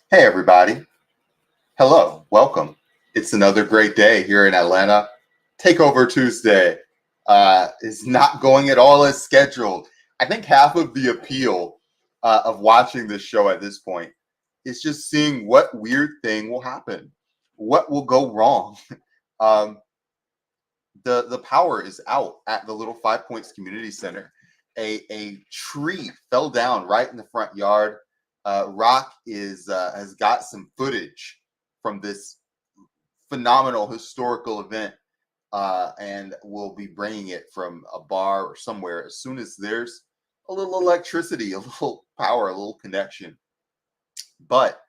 Hey, everybody. Hello. Welcome. It's another great day here in Atlanta. Takeover Tuesday is not going at all as scheduled. I think half of the appeal of watching this show at this point is just seeing what weird thing will happen, what will go wrong. Um, the power is out at the Little Five Points Community Center, a tree fell down right in the front yard. Rock is has got some footage from this phenomenal historical event, and we'll be bringing it from a bar or somewhere as soon as there's a little electricity, a little power, a little connection. But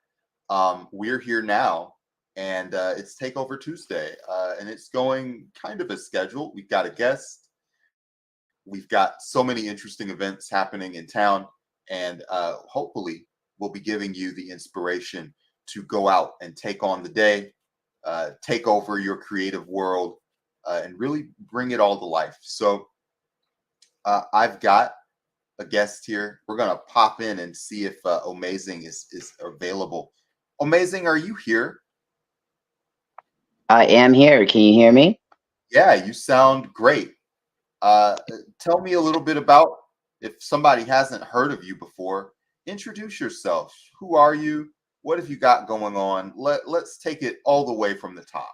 we're here now, and it's Takeover Tuesday, and it's going kind of as scheduled. We've got a guest. We've got so many interesting events happening in town, and hopefully, we'll be giving you the inspiration to go out and take on the day, take over your creative world, and really bring it all to life. So, I've got a guest here. We're gonna pop in and see if Amazing is available. Amazing, are you here? I am here. Can you hear me? Yeah, you sound great. Uh, Tell me a little bit about, if somebody hasn't heard of you before, introduce yourself. Who are you? What have you got going on? Let's take it all the way from the top.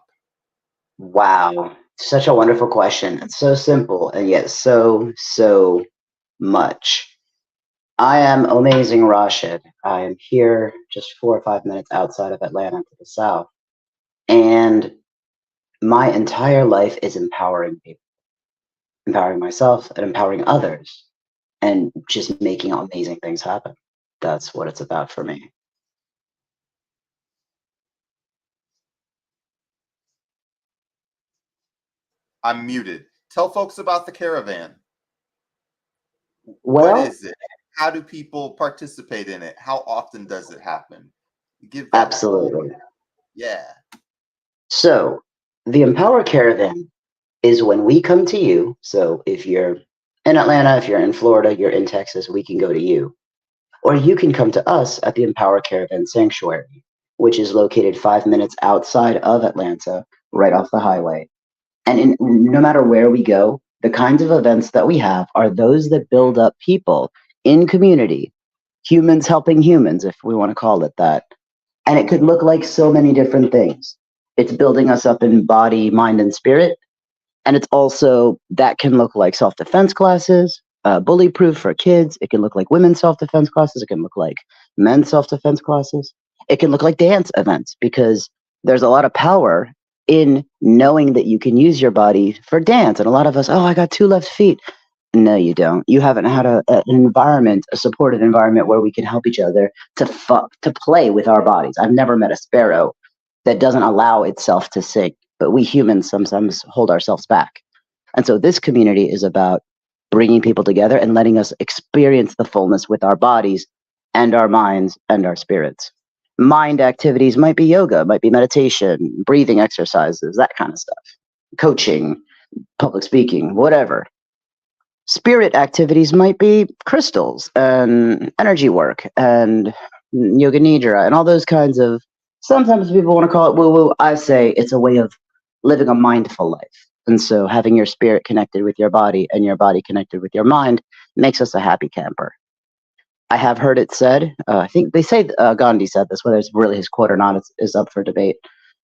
Wow. Such a wonderful question. It's so simple and yet so much. I am Amazing Rashid. I am here just 4 or 5 minutes outside of Atlanta to the south. And my entire life is empowering people, empowering myself and empowering others, and just making amazing things happen. That's what it's about for me. I'm muted. Tell folks about the caravan. What Well, is it? How do people participate in it? How often does it happen? Give that whole, absolutely. yeah. So, the Empower Caravan is when we come to you. So if you're in Atlanta, if you're in Florida, you're in Texas, we can go to you. Or you can come to us at the Empower Caravan Sanctuary, which is located 5 minutes outside of Atlanta, right off the highway. And no matter where we go, the kinds of events that we have are those that build up people in community, humans helping humans, if we want to call it that. And it could look like so many different things. It's building us up in body, mind, and spirit, and it's also that can look like self-defense classes, bully proof for kids. It can look like women's self-defense classes. It can look like men's self-defense classes. It can look like dance events, because there's a lot of power in knowing that you can use your body for dance. And a lot of us, oh, I got two left feet. No, you don't. You haven't had an environment, a supportive environment where we can help each other to play with our bodies. I've never met a sparrow that doesn't allow itself to sing, but we humans sometimes hold ourselves back. And so this community is about bringing people together and letting us experience the fullness with our bodies and our minds and our spirits. Mind activities might be yoga, might be meditation, breathing exercises, that kind of stuff, coaching, public speaking, whatever. Spirit activities might be crystals and energy work and yoga nidra and all those kinds of. Sometimes people want to call it woo woo. I say it's a way of living a mindful life. And so having your spirit connected with your body and your body connected with your mind makes us a happy camper. I have heard it said, I think they say Gandhi said this, whether it's really his quote or not is up for debate.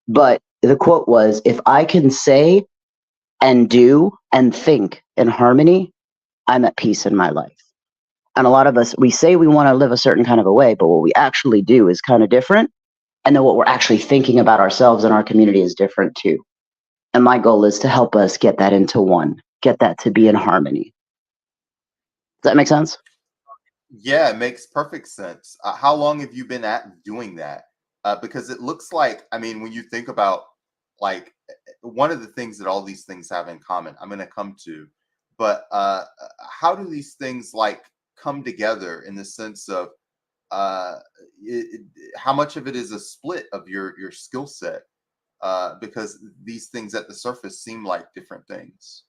But the quote was, if I can say and do and think in harmony, I'm at peace in my life. And a lot of us, we say we want to live a certain kind of a way, but what we actually do is kind of different. And then what we're actually thinking about ourselves and our community is different too. And my goal is to help us get that into one, get that to be in harmony. Does that make sense? Yeah, it makes perfect sense. How long have you been at doing that? Because it looks like, I mean, when you think about, like, one of the things that all these things have in common, I'm going to come to, but how do these things like come together in the sense of uh, how much of it is a split of your skill set? Because these things at the surface seem like different things.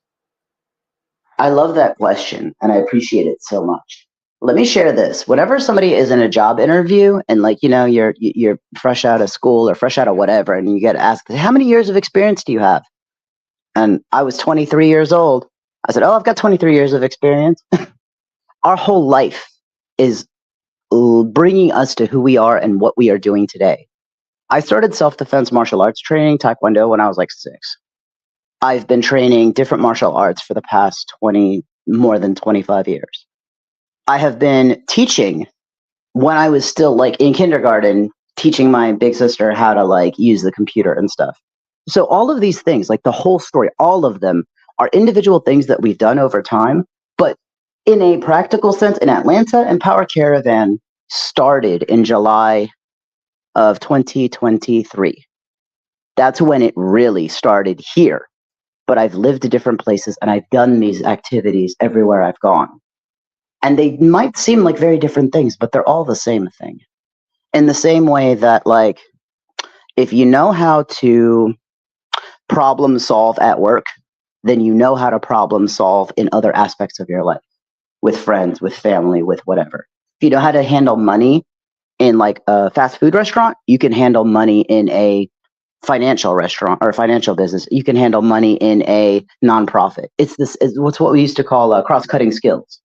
I love that question and I appreciate it so much. Let me share this. Whenever somebody is in a job interview and, like, you're fresh out of school or fresh out of whatever, and you get asked, how many years of experience do you have? And I was 23 years old. I said, oh, I've got 23 years of experience. Our whole life is bringing us to who we are and what we are doing today. I started self-defense martial arts training, Taekwondo, when I was like 6. I've been training different martial arts for the past more than 25 years. I have been teaching when I was still like in kindergarten, teaching my big sister how to like use the computer and stuff. So all of these things, like the whole story, all of them are individual things that we've done over time. But in a practical sense, in Atlanta, Empower Caravan started in July of 2023. That's when it really started here. But I've lived in different places and I've done these activities everywhere I've gone. And they might seem like very different things, but they're all the same thing. In the same way that, like, if you know how to problem solve at work, then you know how to problem solve in other aspects of your life, with friends, with family, with whatever. If you know how to handle money in like a fast food restaurant, you can handle money in a financial restaurant or financial business. You can handle money in a nonprofit. It's what's what we used to call cross-cutting skills.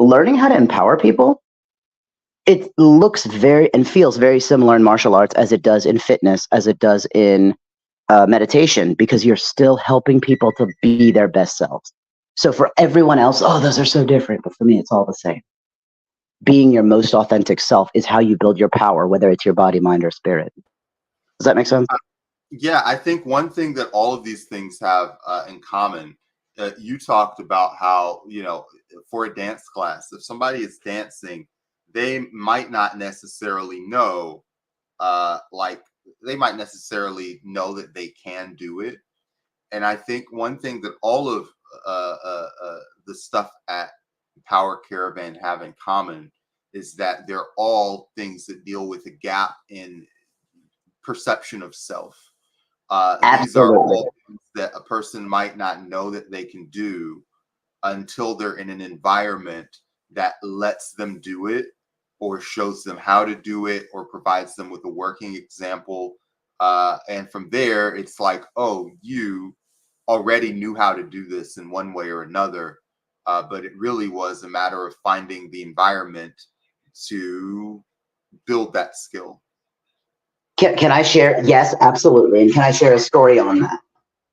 Learning how to empower people, it looks very and feels very similar in martial arts as it does in fitness, as it does in meditation, because you're still helping people to be their best selves. So for everyone else, oh, those are so different. But for me, it's all the same. Being your most authentic self is how you build your power, whether it's your body, mind, or spirit. Does that make sense? Yeah, I think one thing that all of these things have in common, you talked about how, for a dance class, if somebody is dancing, they might not necessarily know, like, they might necessarily know that they can do it. And I think one thing that all of the stuff at Power Caravan have in common is that they're all things that deal with a gap in perception of self. These are Absolutely. all things that a person might not know that they can do until they're in an environment that lets them do it or shows them how to do it or provides them with a working example. And from there, it's like, oh, you already knew how to do this in one way or another. But it really was a matter of finding the environment to build that skill. Can I share? Yes, absolutely. And can I share a story on that?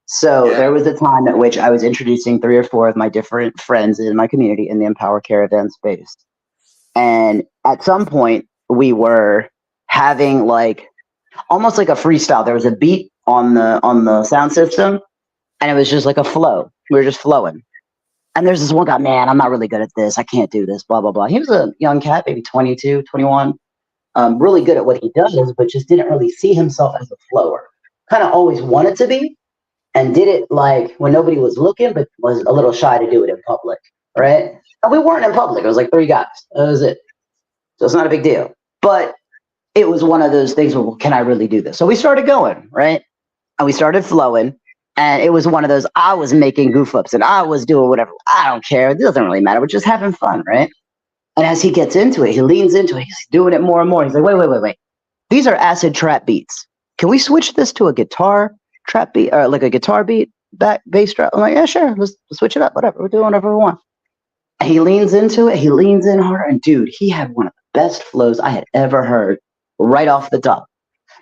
So Yeah. there was a time at which I was introducing three or four of my different friends in my community in the Empower Caravan space. And at some point, we were having like almost like a freestyle. There was a beat on the sound system, and it was just like a flow. We were just flowing. And there's this one guy, man, I'm not really good at this. I can't do this, blah, blah, blah. He was a young cat, maybe 22, 21, really good at what he does, but just didn't really see himself as a flower. Kind of always wanted to be, and did it like when nobody was looking, but was a little shy to do it in public, right? And we weren't in public. It was like three guys. That was it. So it's not a big deal. But it was one of those things where, well, can I really do this? So we started going, right? And we started flowing. And it was one of those, I was making goof ups and I was doing whatever. I don't care. It doesn't really matter. We're just having fun, right? And as he gets into it, he leans into it. He's doing it more and more. He's like, wait, wait, wait, wait. These are acid trap beats. Can we switch this to a guitar trap beat or like a guitar beat back bass trap? I'm like, yeah, sure. Let's switch it up. Whatever. We're doing whatever we want. And he leans into it. He leans in harder. And dude, he had one of the best flows I had ever heard right off the top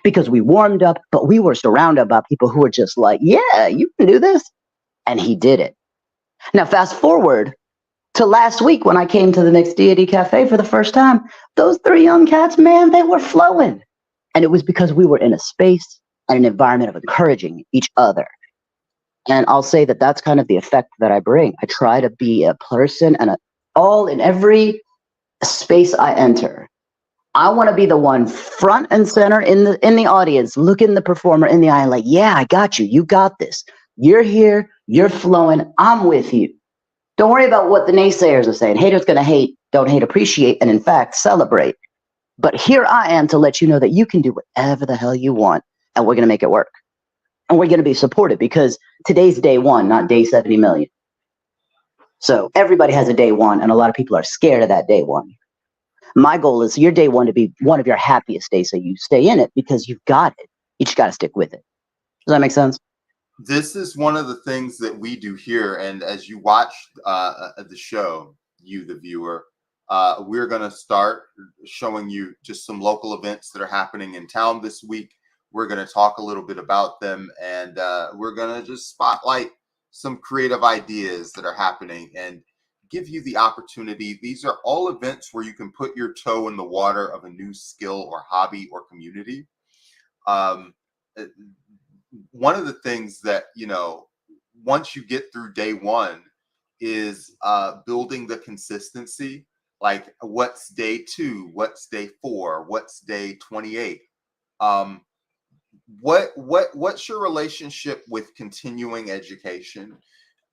because we warmed up, but we were surrounded by people who were just like, yeah, you can do this. And he did it. Now, fast forward to last week when I came to the Mixed Deity Cafe for the first time. Those three young cats, man, they were flowing. And it was because we were in a space and an environment of encouraging each other. And I'll say that that's kind of the effect that I bring. I try to be a person and all in every space I enter. I want to be the one front and center in the audience, looking the performer in the eye, like, yeah, I got you. You got this. You're here. You're flowing. I'm with you. Don't worry about what the naysayers are saying. Haters gonna hate. Don't hate, appreciate, and in fact, celebrate. But here I am to let you know that you can do whatever the hell you want, and we're gonna make it work. And we're gonna be supported because today's day one, not day 70 million. So everybody has a day one, and a lot of people are scared of that day one. My goal is your day one to be one of your happiest days, so you stay in it because you've got it. You just got to stick with it. Does that make sense? This is one of the things that we do here. And as you watch the show, you, the viewer, we're going to start showing you just some local events that are happening in town this week. We're going to talk a little bit about them, and we're going to just spotlight some creative ideas that are happening. And give you the opportunity. These are all events where you can put your toe in the water of a new skill or hobby or community. Um, uh, One of the things that, once you get through day one is building the consistency. Like, what's day two? What's day four? What's day 28? Um, what's your relationship with continuing education?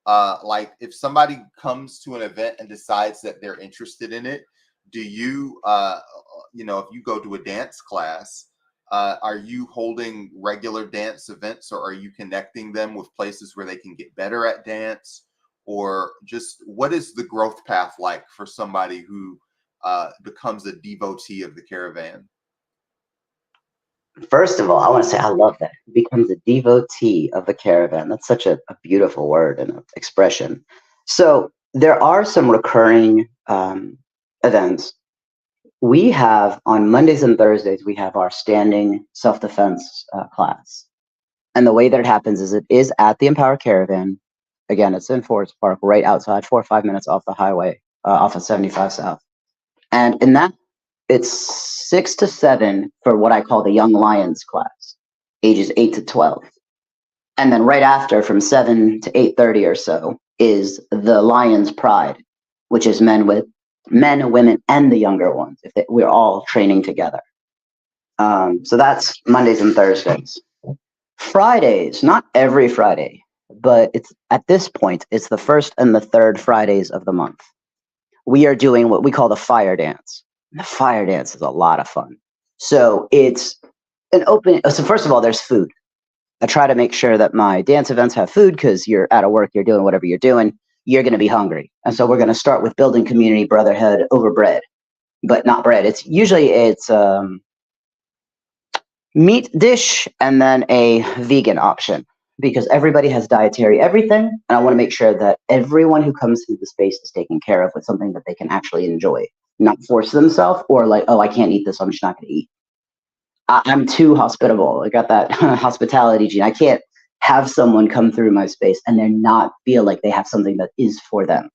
Like, if somebody comes to an event and decides that they're interested in it, do you if you go to a dance class, are you holding regular dance events, or are you connecting them with places where they can get better at dance? Or just, what is the growth path like for somebody who becomes a devotee of the caravan? First of all, I want to say I love that. Becomes a devotee of the caravan. That's such a beautiful word and expression. So there are some recurring events. We have on Mondays and Thursdays, we have our standing self-defense class. And the way that it happens is it is at the Empower Caravan. Again, it's in Forest Park, right outside, 4 or 5 minutes off the highway, off of 75 South. And in that, it's 6 to 7 for what I call the Young Lions class, ages 8 to 12. And then right after, from 7 to 8:30 or so, is the Lions Pride, which is men, women, and the younger ones. We're all training together. So that's Mondays and Thursdays. Fridays, not every Friday, but it's at this point, it's the first and the third Fridays of the month. We are doing what we call the fire dance. The fire dance is a lot of fun. So it's an open. So first of all, there's food. I try to make sure that my dance events have food, because you're out of work, you're doing whatever you're doing, you're going to be hungry. And so we're going to start with building community brotherhood over bread, but not bread. It's usually meat dish and then a vegan option, because everybody has dietary everything. And I want to make sure that everyone who comes through the space is taken care of with something that they can actually enjoy, not force themselves or like, oh, I can't eat this, so I'm just not going to eat. I'm too hospitable. I got that hospitality gene. I can't have someone come through my space and they not feel like they have something that is for them.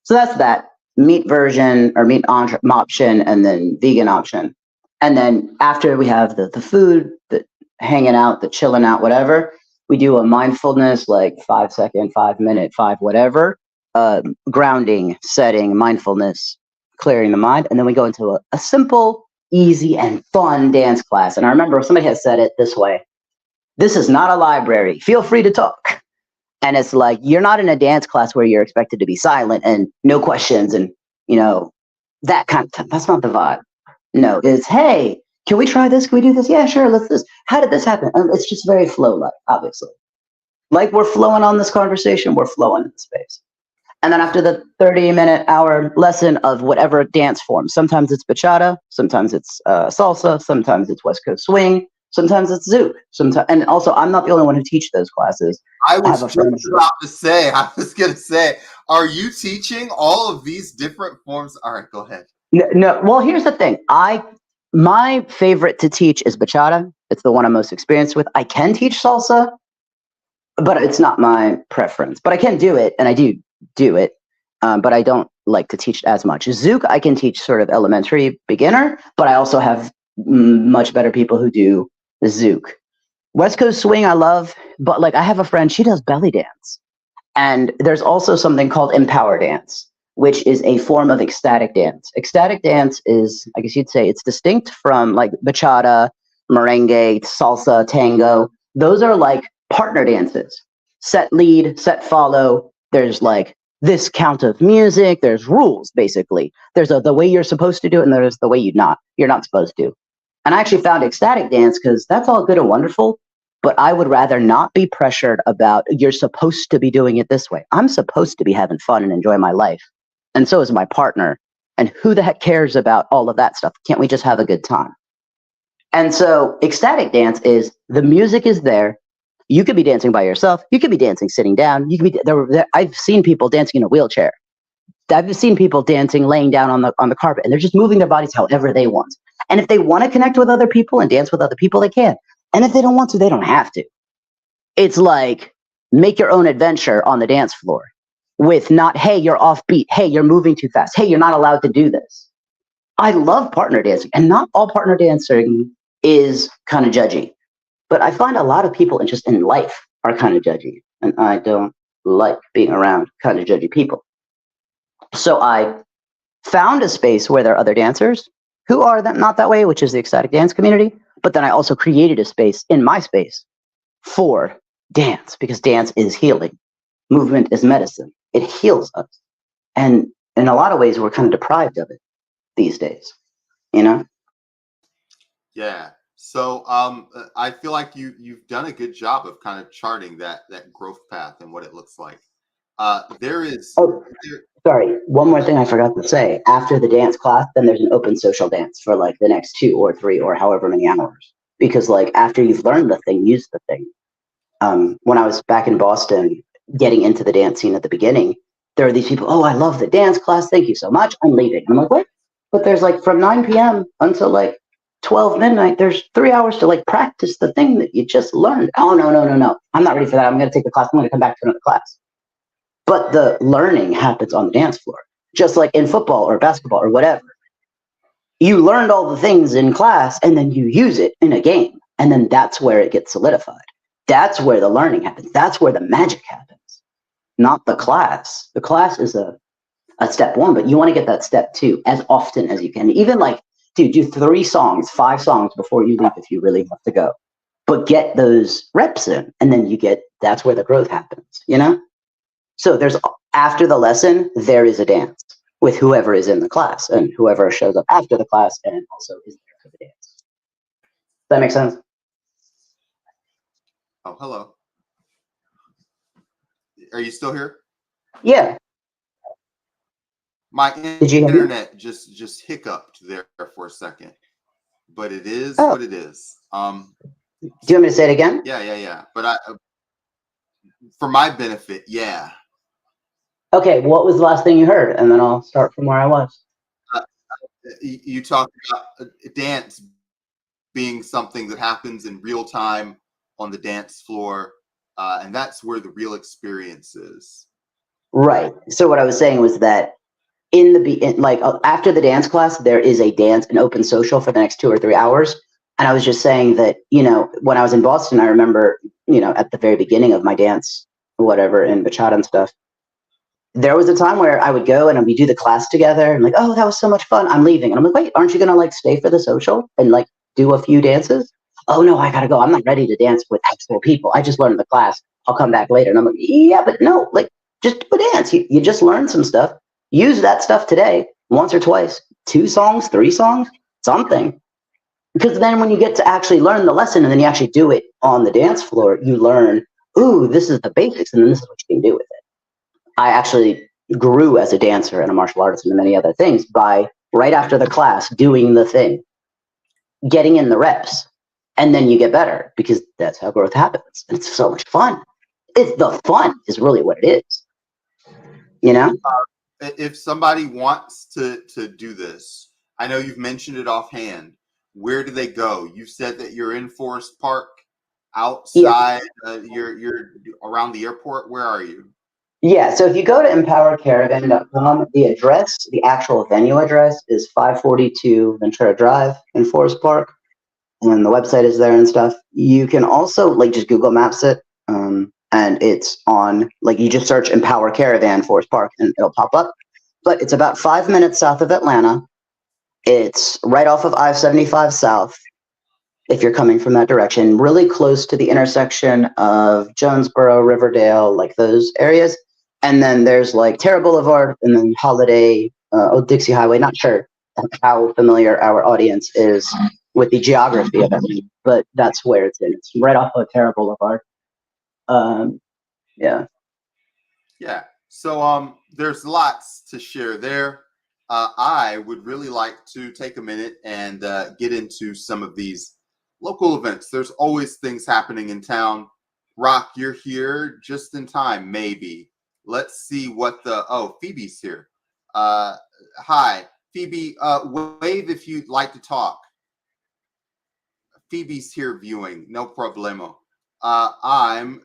So that's that meat version or meat option, and then vegan option. And then after we have the food, the hanging out, the chilling out, whatever, we do a mindfulness, like 5 second, 5 minute, 5 whatever, grounding, setting, mindfulness, clearing the mind. And then we go into a simple, easy, and fun dance class. And I remember somebody has said it this way: this is not a library. Feel free to talk. And it's like, you're not in a dance class where you're expected to be silent and no questions and, that kind of, that's not the vibe. No, it's, hey, can we try this? Can we do this? Yeah, sure. Let's this. How did this happen? It's just very flow-like, obviously. Like we're flowing on this conversation, we're flowing in the space. And then after the 30-minute hour lesson of whatever dance form, sometimes it's bachata, sometimes it's salsa, sometimes it's West Coast swing, sometimes it's zouk. And also, I'm not the only one who teach those classes. I was just about to say, I was going to say, are you teaching all of these different forms? All right, go ahead. No, well, here's the thing. My favorite to teach is bachata. It's the one I'm most experienced with. I can teach salsa, but it's not my preference. But I can do it, and I do it, but I don't like to teach as much. Zouk, I can teach sort of elementary beginner, but I also have much better people who do the zouk. West Coast swing, I love, but like I have a friend, she does belly dance. And there's also something called empower dance, which is a form of ecstatic dance. Ecstatic dance is, I guess you'd say, it's distinct from like bachata, merengue, salsa, tango. Those are like partner dances. Set lead, set follow. There's like this count of music. There's rules, basically. There's the way you're supposed to do it, and there's the way you're not supposed to. And I actually found ecstatic dance, because that's all good and wonderful, but I would rather not be pressured about, you're supposed to be doing it this way. I'm supposed to be having fun and enjoy my life. And so is my partner. And who the heck cares about all of that stuff? Can't we just have a good time? And so ecstatic dance is, the music is there. You could be dancing by yourself. You could be dancing sitting down. You could be I've seen people dancing in a wheelchair. I've seen people dancing laying down on the carpet, and they're just moving their bodies however they want. And if they want to connect with other people and dance with other people, they can. And if they don't want to, they don't have to. It's like, make your own adventure on the dance floor. with not, hey, you're offbeat. Hey, you're moving too fast. Hey, you're not allowed to do this. I love partner dancing, and not all partner dancing is kind of judgy. But I find a lot of people just in life are kind of judgy, and I don't like being around kind of judgy people. So I found a space where there are other dancers who are not that way, which is the ecstatic dance community. But then I also created a space in my space for dance, because dance is healing. Movement is medicine. It heals us. And in a lot of ways, we're kind of deprived of it these days, you know? Yeah. So I feel like you've done a good job of kind of charting that growth path and what it looks like. There is Oh, there, sorry. One more thing I forgot to say. After the dance class, then there's an open social dance for like the next 2 or 3 or however many hours. Because like after you've learned the thing, use the thing. When I was back in Boston, getting into the dance scene at the beginning, there are these people, oh, I love the dance class. Thank you so much. I'm leaving. I'm like, what? But there's like from 9 p.m. until like 12 midnight, there's 3 hours to like practice the thing that you just learned. Oh, no, no, no, no. I'm not ready for that. I'm going to take the class. I'm going to come back to another class. But the learning happens on the dance floor, just like in football or basketball or whatever. You learned all the things in class and then you use it in a game. And then that's where it gets solidified. That's where the learning happens. That's where the magic happens, not the class. The class is a step one, but you want to get that step two as often as you can. Even like, dude, do 3 songs, 5 songs before you leave if you really want to go. But get those reps in, and then that's where the growth happens, you know? So after the lesson, there is a dance with whoever is in the class and whoever shows up after the class and also is there for the dance. Does that make sense? oh, hello. Are you still here? Yeah. My Did you hear me? internet just hiccuped there for a second, but it is Oh, what it is. do you want me to say it again? Yeah. But for my benefit, yeah. Okay, what was the last thing you heard? And then I'll start from where I was. Uh, you talked about dance being something that happens in real time on the dance floor, and that's where the real experience is. Right. So what I was saying was that after the dance class, there is a dance, an open social for the next 2 or 3 hours. And I was just saying that, when I was in Boston, I remember, at the very beginning of my dance, whatever, in bachata and stuff, there was a time where I would go and we do the class together and like, oh, that was so much fun. I'm leaving. And I'm like, wait, aren't you going to like stay for the social and like do a few dances? Oh no, I got to go. I'm not ready to dance with actual people. I just learned the class. I'll come back later. And I'm like, yeah, but no, like just do a dance. You just learned some stuff. Use that stuff today, once or twice, 2 songs, 3 songs, something. Because then when you get to actually learn the lesson and then you actually do it on the dance floor, you learn, ooh, this is the basics and then this is what you can do with it. I actually grew as a dancer and a martial artist and many other things by right after the class doing the thing, getting in the reps, and then you get better because that's how growth happens. And it's so much fun. It's the fun is really what it is, you know? If somebody wants to do this, I know you've mentioned it offhand. Where do they go? You said that you're in Forest Park, Yeah. outside. You're around the airport. Where are you? Yeah, so if you go to empowercaravan.com, the address, the actual venue address is 542 Ventura Drive in Forest Park, and the website is there and stuff. You can also like just Google Maps it, and it's on like you just search Empower Caravan Forest Park, and it'll pop up. But it's about 5 minutes south of Atlanta. It's right off of I-75 South. If you're coming from that direction, really close to the intersection of Jonesboro, Riverdale, like those areas. And then there's like Terra Boulevard and then Holiday, Old Dixie Highway. Not sure how familiar our audience is with the geography of it, but that's where it's in. It's right off of Terra Boulevard. Yeah. Yeah. So there's lots to share there. I would really like to take a minute and get into some of these local events. There's always things happening in town. Rock, you're here just in time, maybe. Let's see what Phoebe's here. Hi, Phoebe. Wave if you'd like to talk. Phoebe's here viewing, no problemo. I'm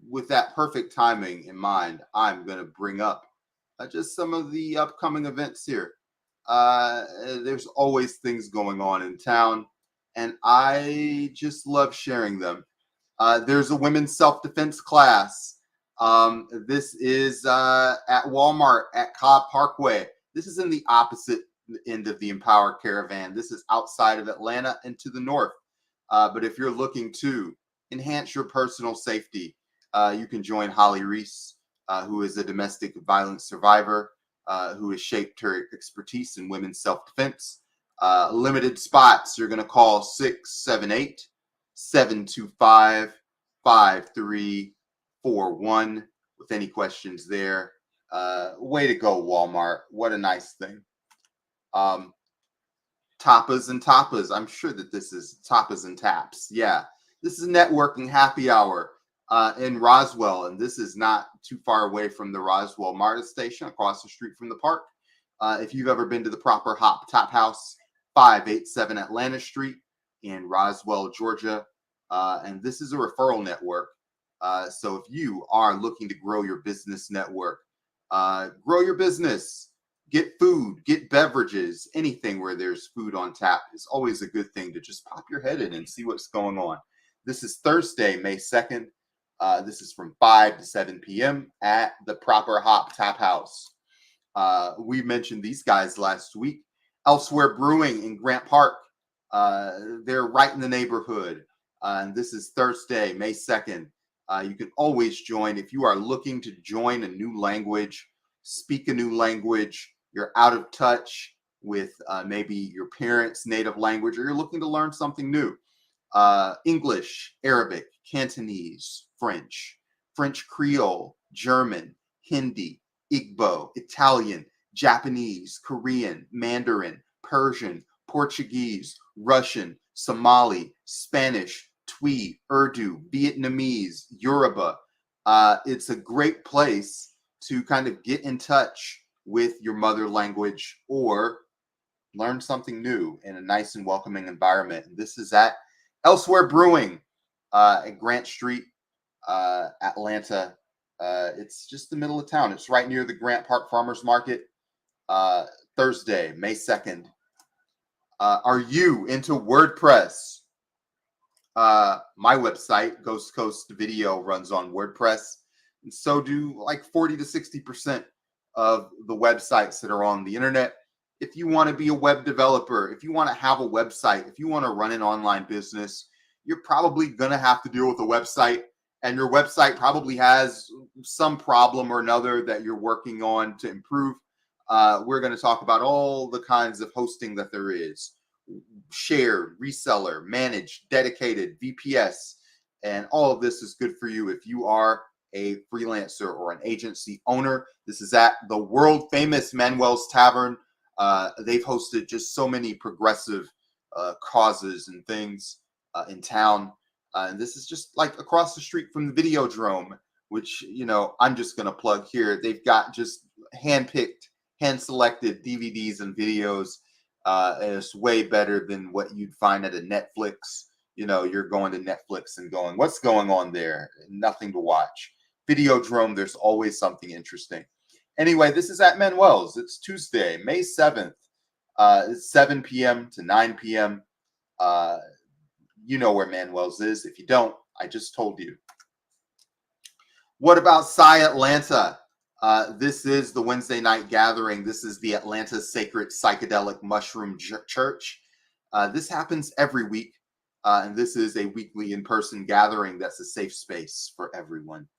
with that perfect timing in mind, I'm going to bring up just some of the upcoming events here. There's always things going on in town, and I just love sharing them. There's a women's self-defense class. This is at Walmart at Cobb Parkway. This is in the opposite end of the Empower Caravan. This is outside of Atlanta and to the north. But if you're looking to enhance your personal safety, you can join Holly Reese, who is a domestic violence survivor, who has shaped her expertise in women's self-defense. Limited spots. You're going to call 678-725-5341 with any questions there. Way to go, Walmart. What a nice thing. Tapas and Tapas. I'm sure that this is Tapas and Taps. Yeah. This is networking happy hour in Roswell, and this is not too far away from the Roswell MARTA station across the street from the park. If you've ever been to the Proper Hop Tap House, 587 Atlanta Street in Roswell, Georgia, and this is a referral network. So if you are looking to grow your business network, grow your business, get food, get beverages, anything where there's food on tap is always a good thing to just pop your head in and see what's going on. This is Thursday, May 2nd. This is from 5 to 7 p.m. at the Proper Hop Tap House. We mentioned these guys last week. Elsewhere Brewing in Grant Park. They're right in the neighborhood. And this is Thursday, May 2nd. You can always join if you are looking to join a new language, speak a new language, you're out of touch with maybe your parents' native language, or you're looking to learn something new. English, Arabic, Cantonese, French, French Creole, German, Hindi, Igbo, Italian, Japanese, Korean, Mandarin, Persian, Portuguese, Russian, Somali, Spanish, Twi, Urdu, Vietnamese, Yoruba. It's a great place to kind of get in touch with your mother language or learn something new in a nice and welcoming environment. And this is at Elsewhere Brewing at Grant Street, Atlanta. It's just the middle of town. It's right near the Grant Park Farmers Market. Thursday, May 2nd. Are you into WordPress? My website, Ghost Coast Video, runs on WordPress. And so do like 40 to 60% of the websites that are on the internet. If you want to be a web developer, if you want to have a website, if you want to run an online business, you're probably going to have to deal with a website. And your website probably has some problem or another that you're working on to improve. We're going to talk about all the kinds of hosting that there is. Shared, reseller, managed, dedicated, VPS. And all of this is good for you if you are a freelancer or an agency owner. This is at the world famous Manuel's Tavern. They've hosted just so many progressive causes and things in town. And this is just like across the street from the Videodrome, which, you know, I'm just going to plug here. They've got just hand-picked, hand-selected DVDs and videos. And it's way better than what you'd find at a Netflix. You know, you're going to Netflix and going, what's going on there? Nothing to watch. Videodrome, there's always something interesting. Anyway, this is at Manuel's. It's Tuesday, May 7th. It's 7 p.m. to 9 p.m. You know where Manuel's is. If you don't, I just told you. What about Psi Atlanta? This is the Wednesday night gathering. This is the Atlanta Sacred Psychedelic Mushroom Church. This happens every week. And this is a weekly in-person gathering that's a safe space for everyone.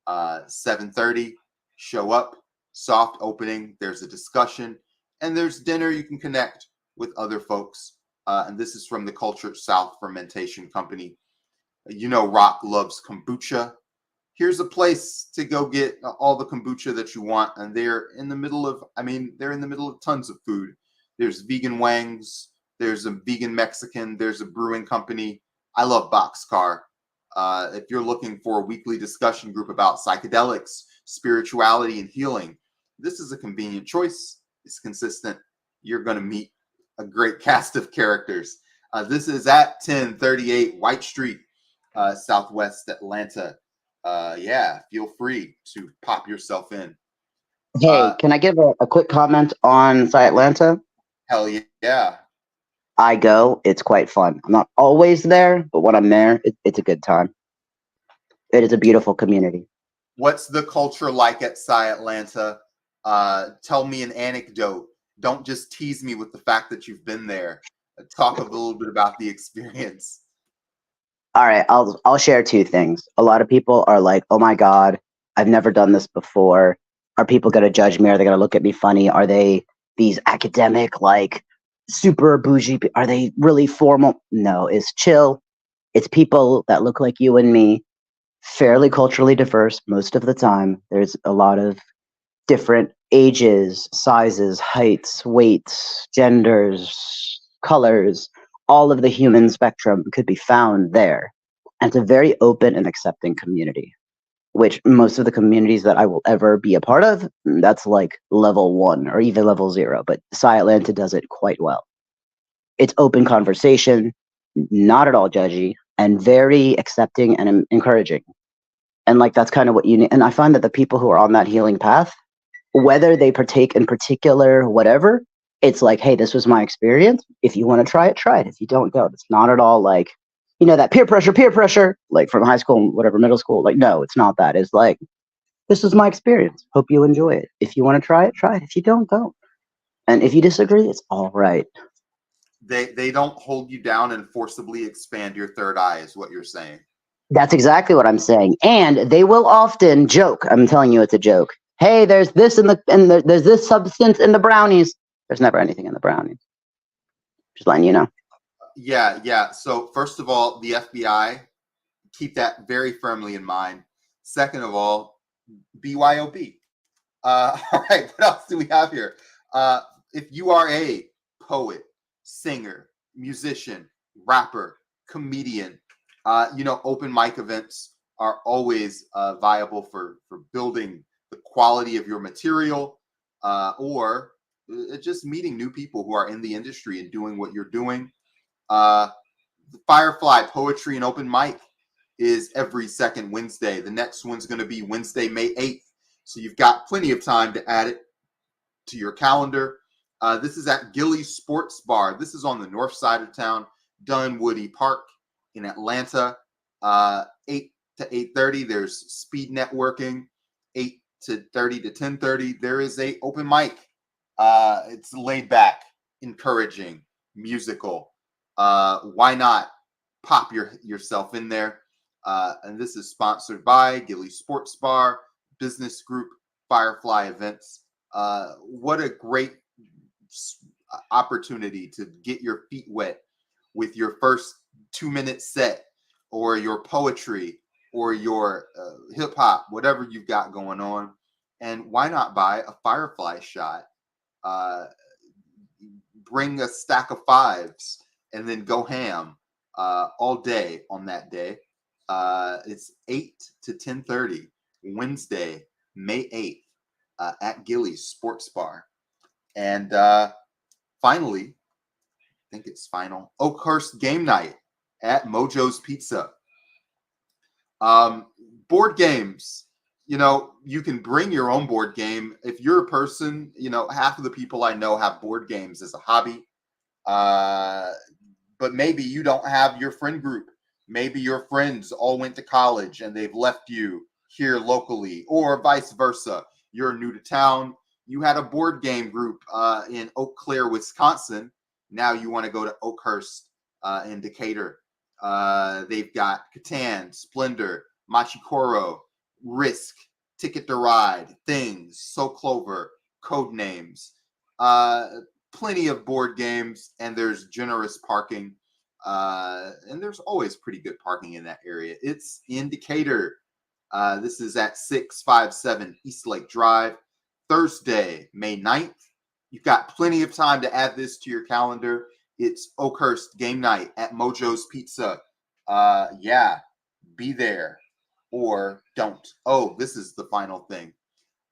7:30, show up, soft opening, there's a discussion, and there's dinner. You can connect with other folks. And this is from the Cultured South Fermentation Company. You know Rock loves kombucha. Here's a place to go get all the kombucha that you want. And they're in the middle of, tons of food. There's vegan wangs. There's a vegan Mexican. There's a brewing company. I love Boxcar. If you're looking for a weekly discussion group about psychedelics, spirituality, and healing, this is a convenient choice. It's consistent. You're going to meet a great cast of characters. This is at 1038 White Street, Southwest Atlanta. yeah, feel free to pop yourself in. Hey, can I give a quick comment on Sci Atlanta? Hell yeah. I go. It's quite fun. I'm not always there, but when I'm there, it's a good time. It is a beautiful community. What's the culture like at Sci Atlanta? Tell me an anecdote. Don't just tease me with the fact that you've been there. Talk a little bit about the experience. All right, I'll share two things. A lot of people are like, "Oh my god, I've never done this before. Are people going to judge me? Are they going to look at me funny? Are they these academic like super bougie? Are they really formal?" No, it's chill. It's people that look like you and me, fairly culturally diverse most of the time. There's a lot of different ages, sizes, heights, weights, genders, colors, all of the human spectrum could be found there. And it's a very open and accepting community, which most of the communities that I will ever be a part of, that's like level 1 or even level 0. But Sci Atlanta does it quite well. It's open conversation, not at all judgy, and very accepting and encouraging. And like that's kind of what you need. And I find that the people who are on that healing path, whether they partake in particular whatever, it's like, hey, this was my experience. If you want to try it, try it. If you don't, go. It's not at all like, that peer pressure, like from high school, whatever, middle school. Like, no, it's not that. It's like, this is my experience. Hope you enjoy it. If you want to try it, try it. If you don't, don't. And if you disagree, it's all right. They don't hold you down and forcibly expand your third eye, is what you're saying. That's exactly what I'm saying. And they will often joke. I'm telling you, it's a joke. Hey, there's this there's this substance in the brownies. There's never anything in the brownies. Just letting you know. Yeah. So first of all, the FBI, keep that very firmly in mind. Second of all, BYOB. All right, what else do we have here? If you are a poet, singer, musician, rapper, comedian, open mic events are always viable for building the quality of your material, or just meeting new people who are in the industry and doing what you're doing. The Firefly Poetry and Open Mic is every second Wednesday. The next one's going to be Wednesday, May 8th. So you've got plenty of time to add it to your calendar. This is at Gillies Sports Bar. This is on the north side of town, Dunwoody Park in Atlanta. 8 to 8:30, there's speed networking. 8:30 to 10:30, there is a open mic. It's laid back, encouraging, musical. Why not pop yourself in there? And this is sponsored by Gillies Sports Bar, Business Group, Firefly Events. What a great opportunity to get your feet wet with your first 2-minute set, or your poetry, or your hip hop, whatever you've got going on. And why not buy a Firefly shot? Bring a stack of fives and then go ham all day on that day. It's 8 to 10:30, Wednesday, May 8th, at Gillies Sports Bar. And finally, I think it's final, Oakhurst Game Night at Mojo's Pizza. Board games, you can bring your own board game. If you're a person, half of the people I know have board games as a hobby. But maybe you don't have your friend group. Maybe your friends all went to college and they've left you here locally, or vice versa. You're new to town. You had a board game group in Eau Claire, Wisconsin. Now you want to go to Oakhurst in Decatur. They've got Catan, Splendor, Machikoro, Risk, Ticket to Ride, Things, So Clover, Code Names. Plenty of board games, and there's generous parking. And there's always pretty good parking in that area. It's in Decatur. This is at 657 Eastlake Drive, Thursday, May 9th. You've got plenty of time to add this to your calendar. It's Oakhurst Game Night at Mojo's Pizza. Yeah, be there or don't. Oh, this is the final thing.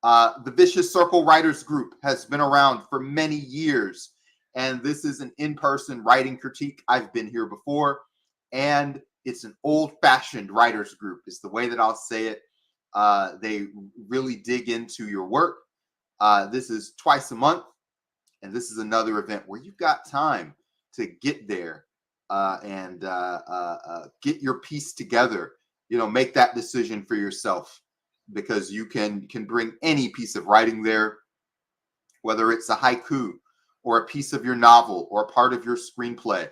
The Vicious Circle Writers Group has been around for many years, and this is an in-person writing critique. I've been here before, and It's an old-fashioned writers group is the way that I'll say it. They really dig into your work. This is twice a month, and this is another event where you've got time to get there and get your piece together. Make that decision for yourself, because you can bring any piece of writing there, whether it's a haiku or a piece of your novel or a part of your screenplay.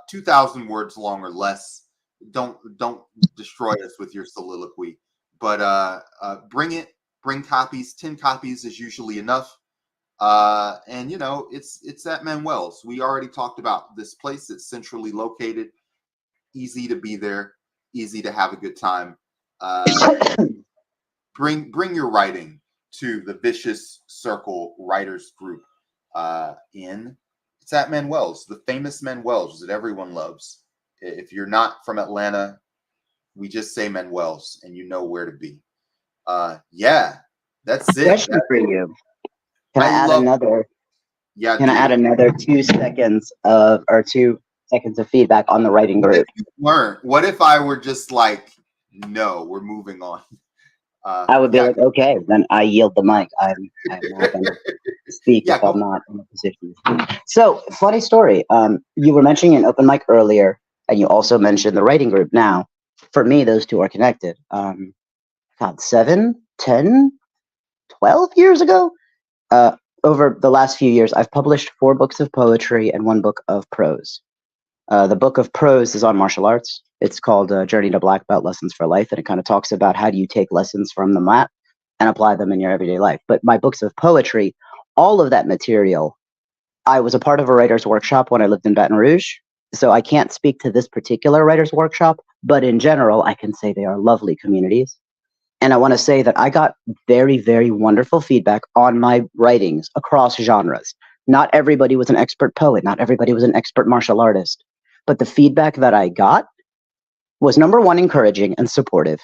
2,000 words long or less. Don't destroy us with your soliloquy, but bring it. Bring copies. 10 copies is usually enough. And it's at Manuel's. We already talked about this place. It's centrally located, easy to be there, easy to have a good time. Bring your writing to the Vicious Circle Writers Group. It's at Manuel's, the famous Manuel's that everyone loves. If you're not from Atlanta, we just say Manuel's, and you know where to be. Yeah, that's it. Question for you. Can I add love. another? Yeah. Can I add another 2 seconds of 2 seconds of feedback on the writing What group? if you weren't? What if I were just like, no, we're moving on? I would be like, okay, then I yield the mic. I'm not going to speak if I'm not in a position. So, funny story. You were mentioning an open mic earlier, and you also mentioned the writing group. Now, for me, those two are connected. God, 7, 10, 12 years ago, over the last few years, I've published 4 books of poetry and 1 book of prose. The book of prose is on martial arts. It's called Journey to Black Belt Lessons for Life, and it kind of talks about how do you take lessons from the mat and apply them in your everyday life. But my books of poetry, all of that material, I was a part of a writer's workshop when I lived in Baton Rouge, so I can't speak to this particular writer's workshop, but in general, I can say they are lovely communities. And I want to say that I got very, very wonderful feedback on my writings across genres. Not everybody was an expert poet. Not everybody was an expert martial artist. But the feedback that I got was, number 1, encouraging and supportive.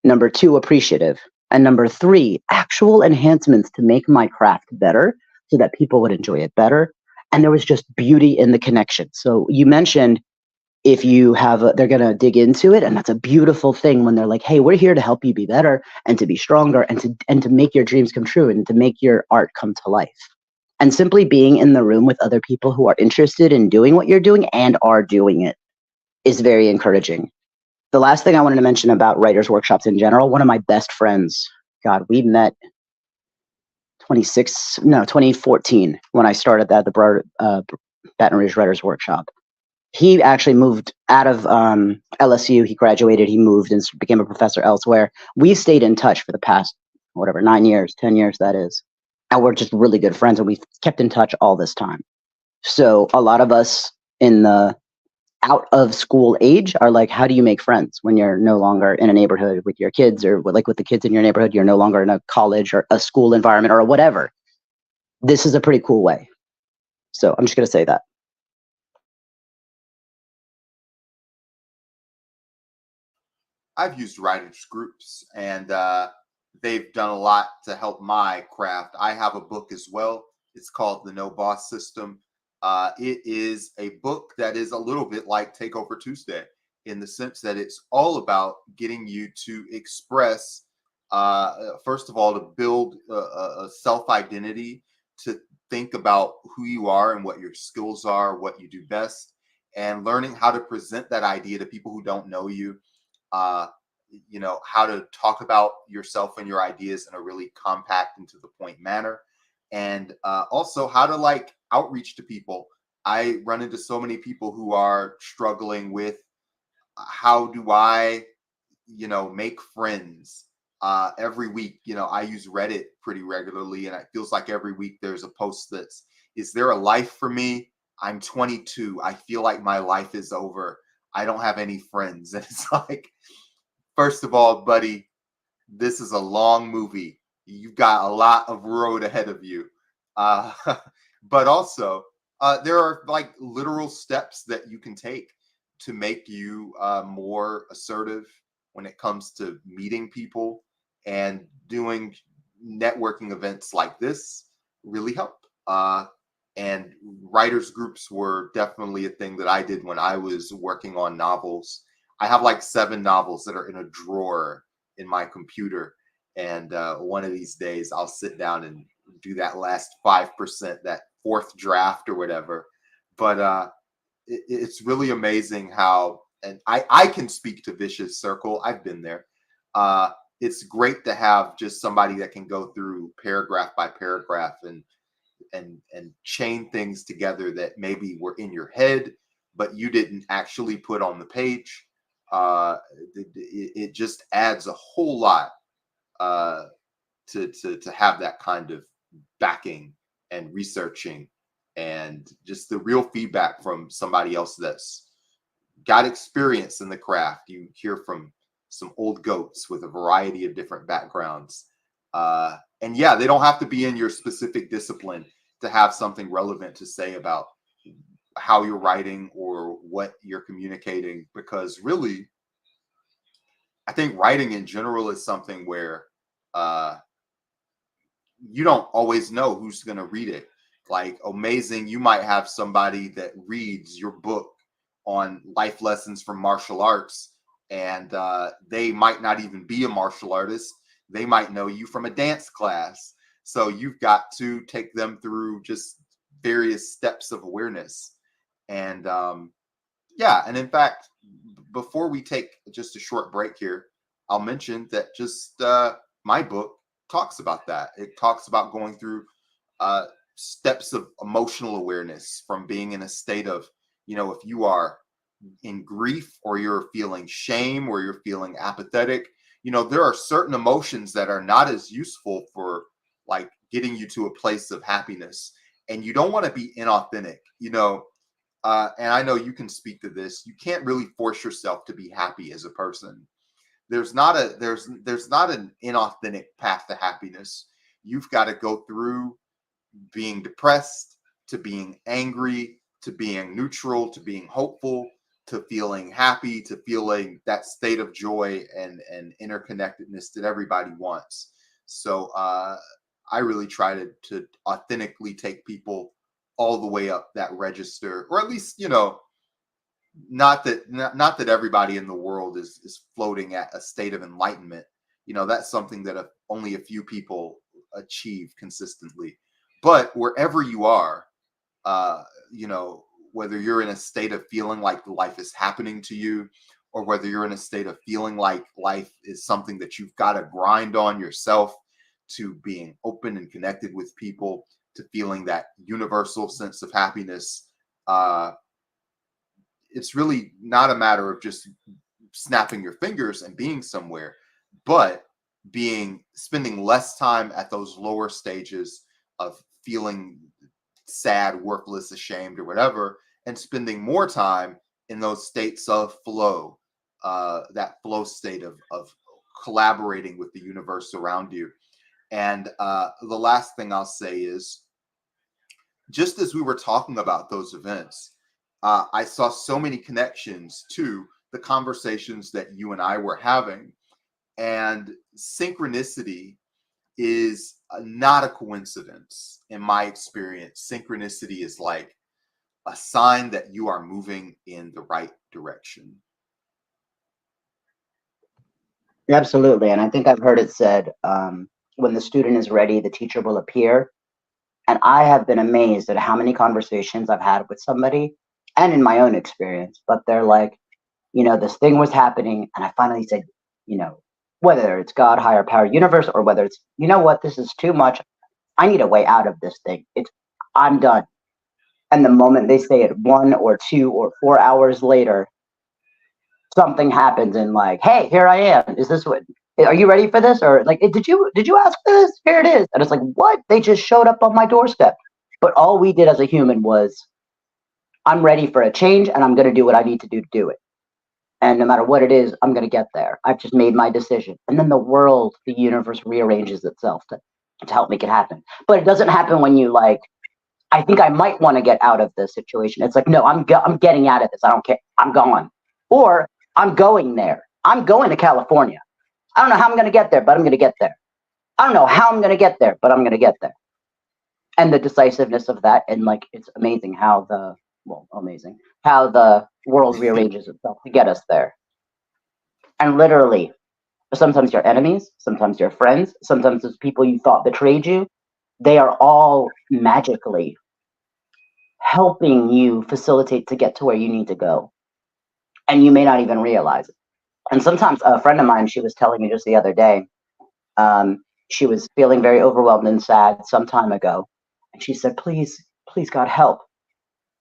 Number 2, appreciative. And number 3, actual enhancements to make my craft better so that people would enjoy it better. And there was just beauty in the connection. So you mentioned if you have they're going to dig into it, and that's a beautiful thing when they're like, hey, we're here to help you be better and to be stronger and to make your dreams come true and to make your art come to life. And simply being in the room with other people who are interested in doing what you're doing and are doing it is very encouraging. The last thing I wanted to mention about writers' workshops in general, one of my best friends, God, we met 2014 when I started the Baton Rouge Writers' Workshop. He actually moved out of LSU. He graduated. He moved and became a professor elsewhere. We've stayed in touch for the past, 9 years, 10 years, that is. And we're just really good friends, and we've kept in touch all this time. So a lot of us in the out of school age are like, how do you make friends when you're no longer in a neighborhood with your kids, or with the kids in your neighborhood, you're no longer in a college or a school environment or whatever. This is a pretty cool way. So I'm just going to say that. I've used writers groups, and they've done a lot to help my craft. I have a book as well. It's called The No Boss System. It is a book that is a little bit like Takeover Tuesday, in the sense that it's all about getting you to express, first of all, to build a self-identity, to think about who you are and what your skills are, what you do best, and learning how to present that idea to people who don't know you. uh, how to talk about yourself and your ideas in a really compact and to the point manner, and also how to outreach to people. I run into so many people who are struggling with, how do I, make friends. Every week, I use Reddit pretty regularly, and it feels like every week there's a post that's, is there a life for me? I'm 22. I feel like my life is over. I don't have any friends. And it's like, first of all, buddy, this is a long movie. You've got a lot of road ahead of you. Uh, but also, there are literal steps that you can take to make you more assertive when it comes to meeting people, and doing networking events like this really help. And writers groups were definitely a thing that I did when I was working on novels. I have like 7 novels that are in a drawer in my computer, and one of these days I'll sit down and do that last 5%, that fourth draft or whatever. But it's really amazing how, and I can speak to vicious circle. I've been there. It's great to have just somebody that can go through paragraph by paragraph and chain things together that maybe were in your head, but you didn't actually put on the page. It just adds a whole lot uh, to have that kind of backing and researching and just the real feedback from somebody else that's got experience in the craft. You hear from some old goats with a variety of different backgrounds. And yeah, they don't have to be in your specific discipline to have something relevant to say about how you're writing or what you're communicating, because really, I think writing in general is something where uh, you don't always know who's going to read it. Like, amazing, you might have somebody that reads your book on life lessons from martial arts, and they might not even be a martial artist. They might know you from a dance class. So you've got to take them through just various steps of awareness. And yeah, and in fact, before we take just a short break here, I'll mention that just my book talks about that. It talks about going through uh, steps of emotional awareness from being in a state of, if you are in grief or you're feeling shame or you're feeling apathetic, there are certain emotions that are not as useful for like getting you to a place of happiness. And you don't want to be inauthentic, and I know you can speak to this. You can't really force yourself to be happy as a person. There's not an inauthentic path to happiness. You've got to go through being depressed, to being angry, to being neutral, to being hopeful, to feeling happy, to feeling that state of joy and interconnectedness that everybody wants. So I really try to authentically take people all the way up that register, or at least, not that everybody in the world is floating at a state of enlightenment. That's something that only a few people achieve consistently. But wherever you are, uh, whether you're in a state of feeling like life is happening to you, or whether you're in a state of feeling like life is something that you've got to grind on yourself, to being open and connected with people, to feeling that universal sense of happiness. It's really not a matter of just snapping your fingers and being somewhere, but spending less time at those lower stages of feeling sad, worthless, ashamed, or whatever, and spending more time in those states of flow, that flow state of collaborating with the universe around you. And the last thing I'll say is, just as we were talking about those events, I saw so many connections to the conversations that you and I were having. And synchronicity is not a coincidence in my experience. Synchronicity is like a sign that you are moving in the right direction. Absolutely. And I think I've heard it said, when the student is ready, the teacher will appear. And I have been amazed at how many conversations I've had with somebody and in my own experience, but they're like, this thing was happening. And I finally said, whether it's God, higher power, universe, or whether it's, what, this is too much. I need a way out of this thing. I'm done. And the moment they say it 1 or 2 or 4 hours later, something happens and like, hey, here I am. Is this what, are you ready for this? Or like, did you ask for this? Here it is. And it's like, what? They just showed up on my doorstep. But all we did as a human was, I'm ready for a change and I'm going to do what I need to do it. And no matter what it is, I'm going to get there. I've just made my decision. And then the world, the universe rearranges itself to help make it happen. But it doesn't happen when you like, I think I might want to get out of this situation. It's like, no, I'm getting out of this. I don't care. I'm gone. Or I'm going there. I'm going to California. I don't know how I'm going to get there, but I'm going to get there. I don't know how I'm going to get there, but I'm going to get there. and the decisiveness of that. And like, it's amazing how how the world rearranges itself to get us there. And literally, sometimes your enemies, sometimes your friends, sometimes those people you thought betrayed you, they are all magically helping you facilitate to get to where you need to go. And you may not even realize it. And sometimes a friend of mine, she was telling me just the other day, she was feeling very overwhelmed and sad some time ago. And she said, please, please, God, help.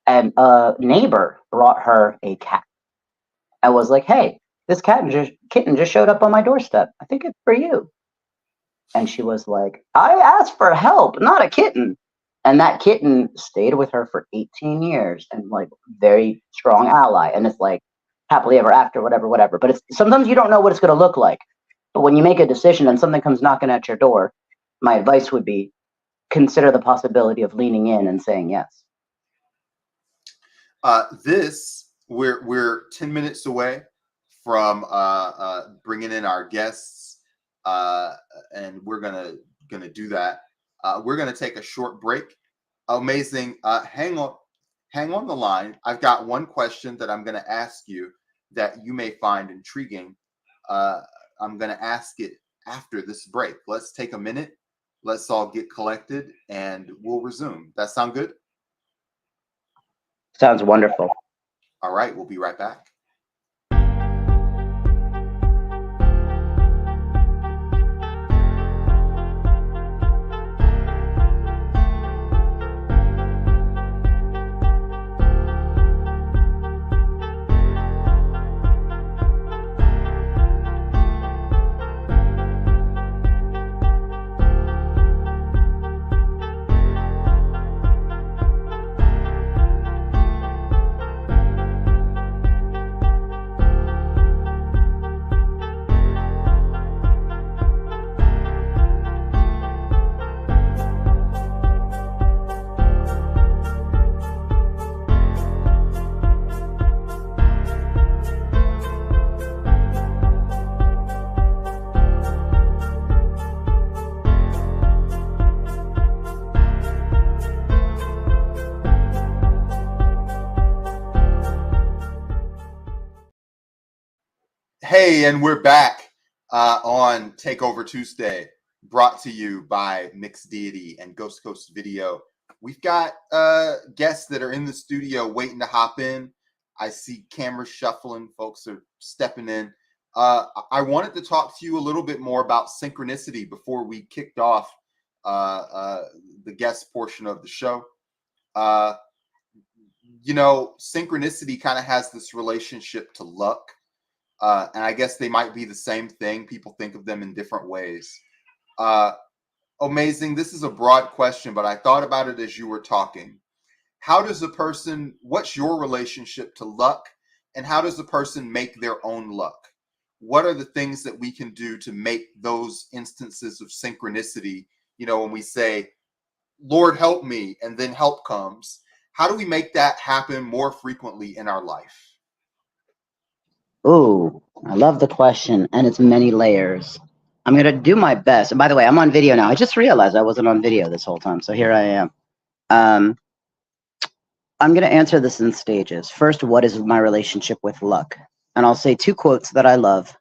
And a neighbor brought her a cat. I was like, hey, this kitten just showed up on my doorstep. I think it's for you. And she was like, I asked for help, not a kitten. And that kitten stayed with her for 18 years and like very strong ally. And it's like happily ever after, whatever, whatever. But it's sometimes you don't know what it's going to look like. But when you make a decision and something comes knocking at your door, my advice would be consider the possibility of leaning in and saying yes. We're 10 minutes away from bringing in our guests, and we're gonna do that. We're gonna take a short break. Amazing. Hang on the line. I've got one question that I'm gonna ask you that you may find intriguing. I'm gonna ask it after this break. Let's take a minute. Let's all get collected, and we'll resume. That sound good? Sounds wonderful. All right, we'll be right back. Hey, and we're back on Takeover Tuesday, brought to you by Mixed Deity and Ghost Coast Video. We've got guests that are in the studio waiting to hop in. I see cameras shuffling. Folks are stepping in. I wanted to talk to you a little bit more about synchronicity before we kicked off the guest portion of the show. Synchronicity kind of has this relationship to luck. And I guess they might be the same thing. People think of them in different ways. Amazing. This is a broad question, but I thought about it as you were talking. What's your relationship to luck? And how does a person make their own luck? What are the things that we can do to make those instances of synchronicity? When we say, Lord, help me, and then help comes, how do we make that happen more frequently in our life? Ooh, I love the question, and it's many layers. I'm going to do my best. And by the way, I'm on video now. I just realized I wasn't on video this whole time, so here I am. I'm going to answer this in stages. First, what is my relationship with luck? And I'll say two quotes that I love.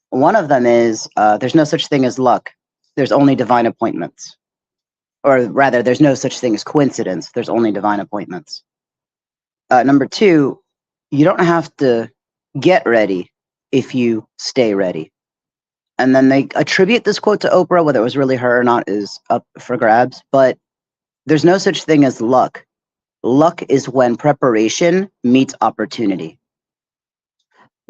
One of them is, there's no such thing as luck. There's only divine appointments. Or rather, there's no such thing as coincidence. There's only divine appointments. Number two, you don't have to get ready if you stay ready. And then they attribute this quote to Oprah. Whether it was really her or not is up for grabs, but there's no such thing as luck. Luck is when preparation meets opportunity.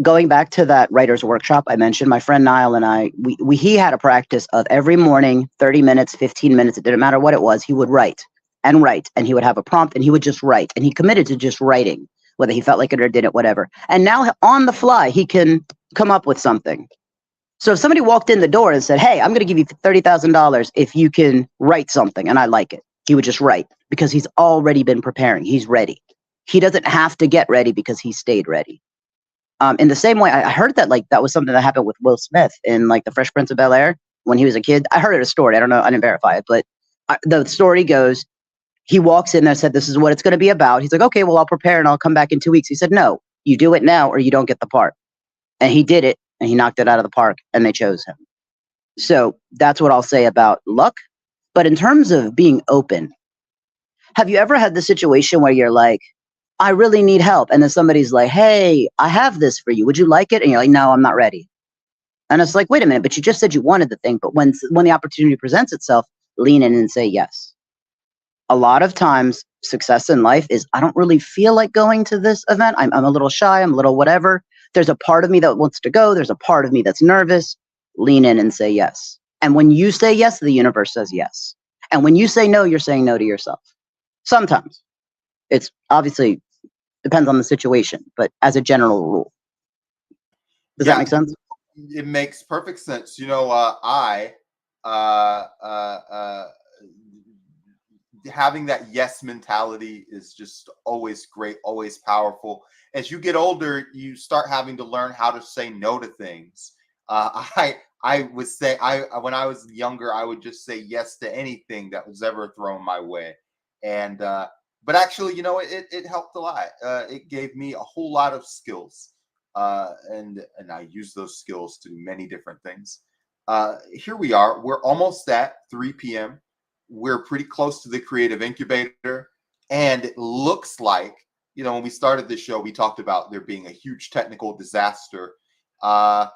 Going back to that writer's workshop I mentioned, my friend Niall and I, he had a practice of every morning, 30 minutes, 15 minutes, it didn't matter what it was, he would write, and he would have a prompt and he would just write, and he committed to just writing, whether he felt like it or didn't, whatever. And now on the fly, he can come up with something. So if somebody walked in the door and said, hey, I'm going to give you $30,000 if you can write something, and I like it, he would just write because he's already been preparing. He's ready. He doesn't have to get ready because he stayed ready. In the same way, I heard that that was something that happened with Will Smith in The Fresh Prince of Bel-Air when he was a kid. I heard a story. I don't know. I didn't verify it, but the story goes, He walks in there and said, this is what it's going to be about. He's like, okay, well, I'll prepare and I'll come back in 2 weeks. He said, no, you do it now or you don't get the part. And he did it and he knocked it out of the park and they chose him. So that's what I'll say about luck. But in terms of being open, have you ever had the situation where you're like, I really need help. And then somebody's like, hey, I have this for you. Would you like it? And you're like, no, I'm not ready. And it's like, wait a minute, but you just said you wanted the thing. But when the opportunity presents itself, lean in and say yes. A lot of times, success in life is I don't really feel like going to this event. I'm a little shy. I'm a little whatever. There's a part of me that wants to go. There's a part of me that's nervous. Lean in and say yes. And when you say yes, the universe says yes. And when you say no, you're saying no to yourself. Sometimes. It's obviously depends on the situation, but as a general rule. Does that make sense? It makes perfect sense. Having that yes mentality is just always great, always powerful. As you get older, you start having to learn how to say no to things. I would say when I was younger, I would just say yes to anything that was ever thrown my way. And but actually, it helped a lot. It gave me a whole lot of skills. And I use those skills to do many different things. Here we are. We're almost at 3 p.m. We're pretty close to the creative incubator. And it looks like, when we started this show, we talked about there being a huge technical disaster. But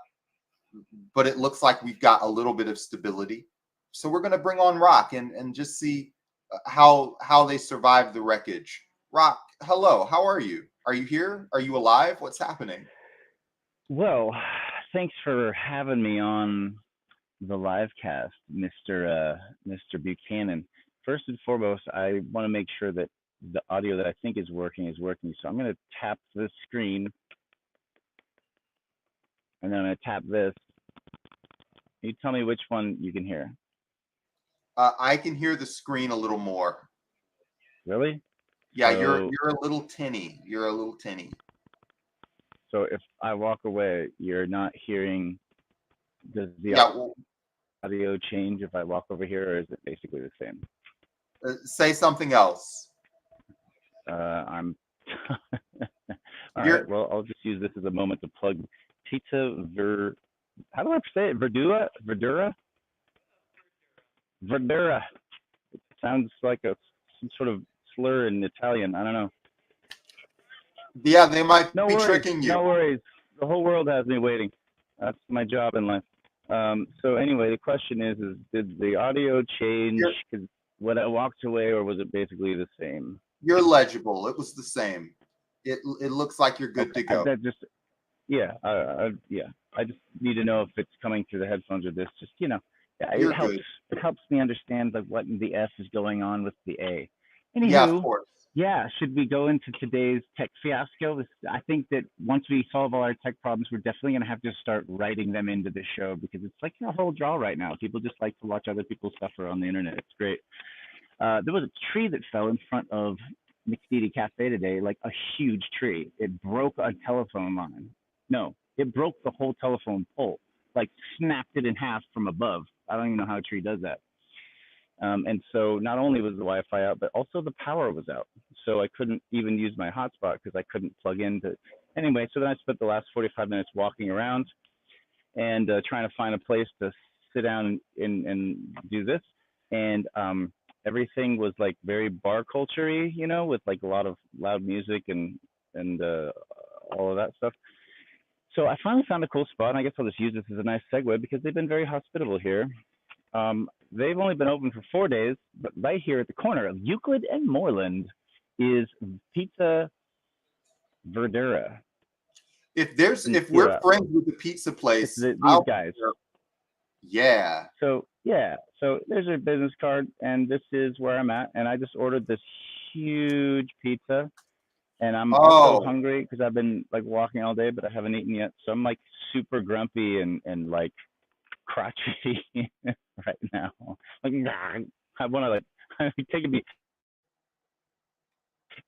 it looks like we've got a little bit of stability. So we're going to bring on Rock and just see how they survived the wreckage. Rock, hello. How are you? Are you here? Are you alive? What's happening? Well, thanks for having me on the live cast, Mr. Buchanan. First and foremost, I want to make sure that the audio that I think is working. So I'm going to tap this screen, and then I'm going to tap this. You tell me which one you can hear. I can hear the screen a little more. Really? Yeah, so, you're a little tinny. You're a little tinny. So if I walk away, you're not hearing. Does the audio change if I walk over here, or is it basically the same? Say something else. I'm. All right. Well, I'll just use this as a moment to plug Pizza How do I say it? Verdura. It sounds like some sort of slur in Italian. I don't know. Yeah, they might be tricking you. No worries. The whole world has me waiting. That's my job in life. So anyway, the question is did the audio change when I walked away, or was it basically the same? You're legible. It was the same. It looks like you're good to go. I just need to know if it's coming through the headphones or this. Just it helps. Good. It helps me understand what the S is going on with the A. Anywho, yeah, of course. Yeah, should we go into today's tech fiasco? I think that once we solve all our tech problems, we're definitely going to have to start writing them into the show because it's like a whole draw right now. People just like to watch other people suffer on the internet. It's great. There was a tree that fell in front of McSteedy Cafe today, like a huge tree. It broke a telephone line. No, it broke the whole telephone pole, like snapped it in half from above. I don't even know how a tree does that. And so not only was the Wi-Fi out, but also the power was out. So I couldn't even use my hotspot because I couldn't plug into. Anyway, so then I spent the last 45 minutes walking around and trying to find a place to sit down and do this. And everything was like very bar culture-y, with like a lot of loud music and all of that stuff. So I finally found a cool spot, and I guess I'll just use this as a nice segue because they've been very hospitable here. They've only been open for 4 days, but right here at the corner of Euclid and Moreland is Pizza Verdura. If we're friends with the pizza place, these guys. Yeah. So there's a business card, and this is where I'm at. And I just ordered this huge pizza, and I'm also hungry because I've been like walking all day, but I haven't eaten yet. So I'm like super grumpy and like crotchety right now. Like I want to like take a beat.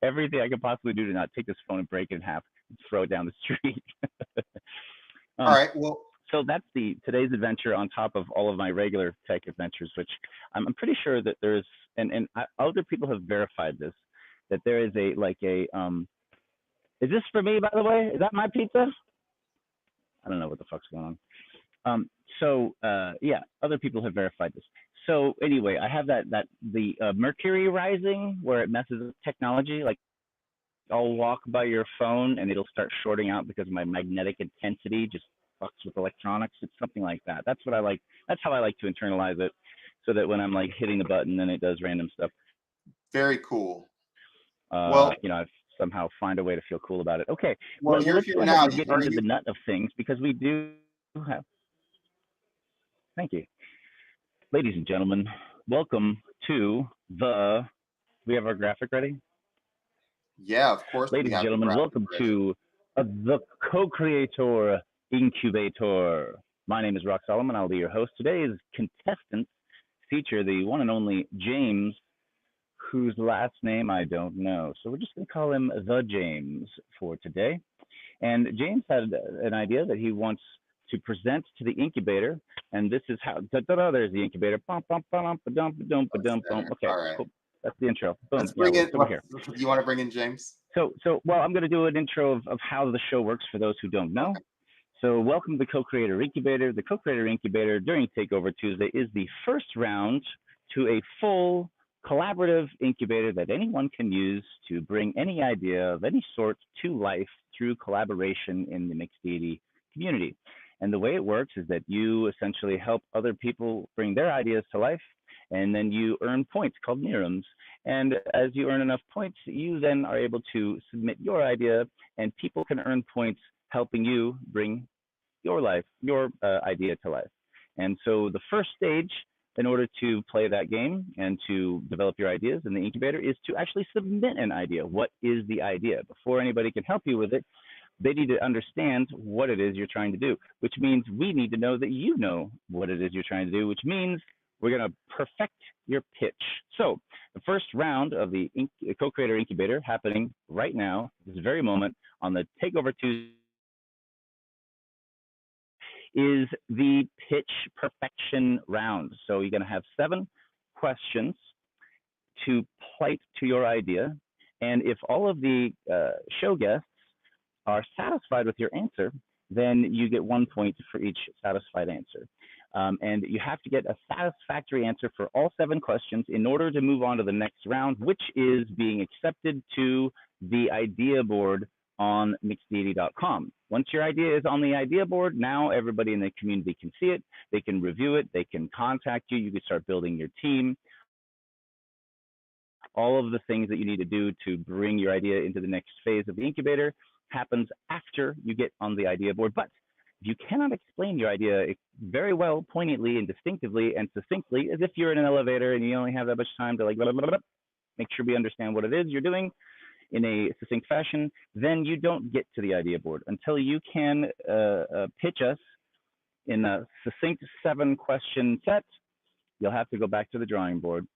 Everything I could possibly do to not take this phone and break it in half and throw it down the street. All right. Well, So that's today's adventure on top of all of my regular tech adventures, which I'm pretty sure that there's, and other people have verified this, that there is is this for me, by the way? Is that my pizza? I don't know what the fuck's going on. Yeah, other people have verified this. So anyway, I have the Mercury rising where it messes with technology. Like I'll walk by your phone and it'll start shorting out because my magnetic intensity just fucks with electronics. It's something like that. That's what I like. That's how I like to internalize it, so that when I'm like hitting the button, then it does random stuff. Very cool. Well, I somehow find a way to feel cool about it. Okay, well, you're let's here go ahead now. and get into the nut of things, because we do have. Thank you, ladies and gentlemen. Welcome to the. We have our graphic ready. Yeah, of course. Ladies and gentlemen, welcome to the Co-Creator Incubator. My name is Rock Solomon. I'll be your host. Today's contestants feature the one and only James, whose last name I don't know. So we're just going to call him the James for today. And James had an idea that he wants to present to the incubator, and this is how. There's the incubator. Okay, all right. Cool. That's the intro. Boom. Let's bring in. You want to bring in James? Well, I'm going to do an intro of how the show works for those who don't know. Okay. So welcome to the Co-Creator Incubator. The Co-Creator Incubator during Takeover Tuesday is the first round to a full collaborative incubator that anyone can use to bring any idea of any sort to life through collaboration in the mixed deity community. And the way it works is that you essentially help other people bring their ideas to life, and then you earn points called Nirums. And as you earn enough points, you then are able to submit your idea, and people can earn points helping you bring your idea to life. And so the first stage, in order to play that game and to develop your ideas in the incubator, is to actually submit an idea. What is the idea? Before anybody can help you with it, they need to understand what it is you're trying to do, which means we need to know that you know what it is you're trying to do, which means we're going to perfect your pitch. So the first round of the Co-Creator Incubator happening right now, this very moment, on the Takeover Tuesday, is the pitch perfection round. So you're going to have 7 questions to plate to your idea. And if all of the show guests are satisfied with your answer, then you get 1 point for each satisfied answer. And you have to get a satisfactory answer for all 7 questions in order to move on to the next round, which is being accepted to the idea board on mixeddeity.com. Once your idea is on the idea board, now everybody in the community can see it, they can review it, they can contact you, you can start building your team. All of the things that you need to do to bring your idea into the next phase of the incubator happens after you get on the idea board. But if you cannot explain your idea very well, poignantly and distinctively and succinctly, as if you're in an elevator and you only have that much time to make sure we understand what it is you're doing in a succinct fashion, then you don't get to the idea board until you can pitch us in a succinct 7-question set. You'll have to go back to the drawing board.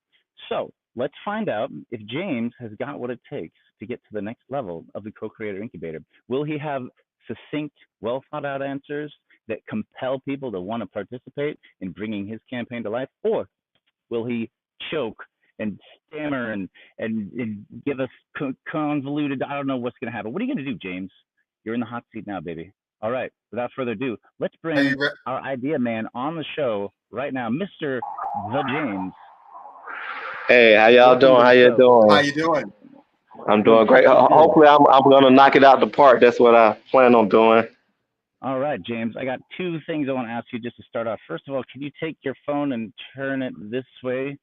So let's find out if James has got what it takes to get to the next level of the Co-Creator Incubator. Will he have succinct, well thought out answers that compel people to want to participate in bringing his campaign to life? Or will he choke and stammer and give us convoluted, I don't know what's going to happen. What are you going to do, James? You're in the hot seat now, baby. All right, without further ado, let's bring our idea man on the show right now, Mr. The James. Hey, how y'all doing? How you doing? How you doing? I'm doing great. Hopefully, I'm gonna knock it out the park. That's what I plan on doing. All right, James. I got 2 things I want to ask you just to start off. First of all, can you take your phone and turn it this way?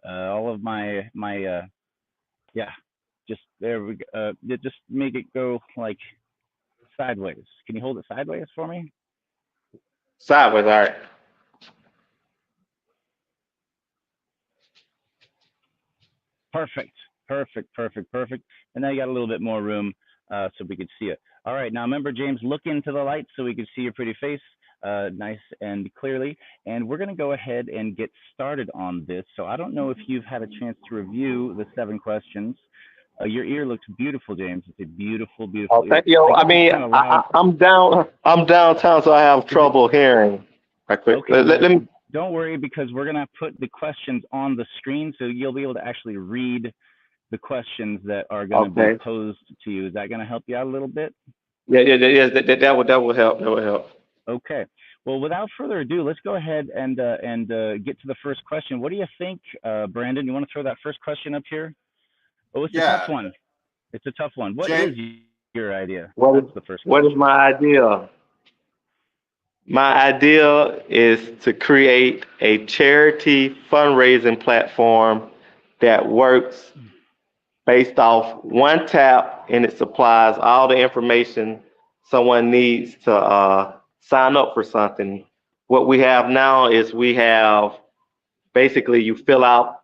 All of just there we go. Just make it go like sideways. Can you hold it sideways for me? Sideways, all right. Perfect. And now you got a little bit more room so we could see it. All right, now remember, James, look into the light so we can see your pretty face nice and clearly. And we're going to go ahead and get started on this. So I don't know if you've had a chance to review the 7 questions. Your ear looks beautiful, James. It's a beautiful, Oh, beautiful ear. thank you. I I guess it's mean, kind of loud. I'm down. I'm downtown, so I have Is it trouble hearing. Right quick. okay? Well, Let me. don't worry because we're gonna put the questions on the screen, so you'll be able to actually read the questions that are gonna be Okay. posed to you. Is that gonna help you out a little bit? Yeah. That would help. That would help. Okay. Well, without further ado, let's go ahead and get to the first question. What do you think, Brandon? You want to throw that first question up here? Oh, it's a tough Yeah, one. It's a tough one. What is James. your idea? What is That's the first what is question. my idea? My idea is to create a charity fundraising platform that works based off one tap, and it supplies all the information someone needs to sign up for something. What we have now is we have basically you fill out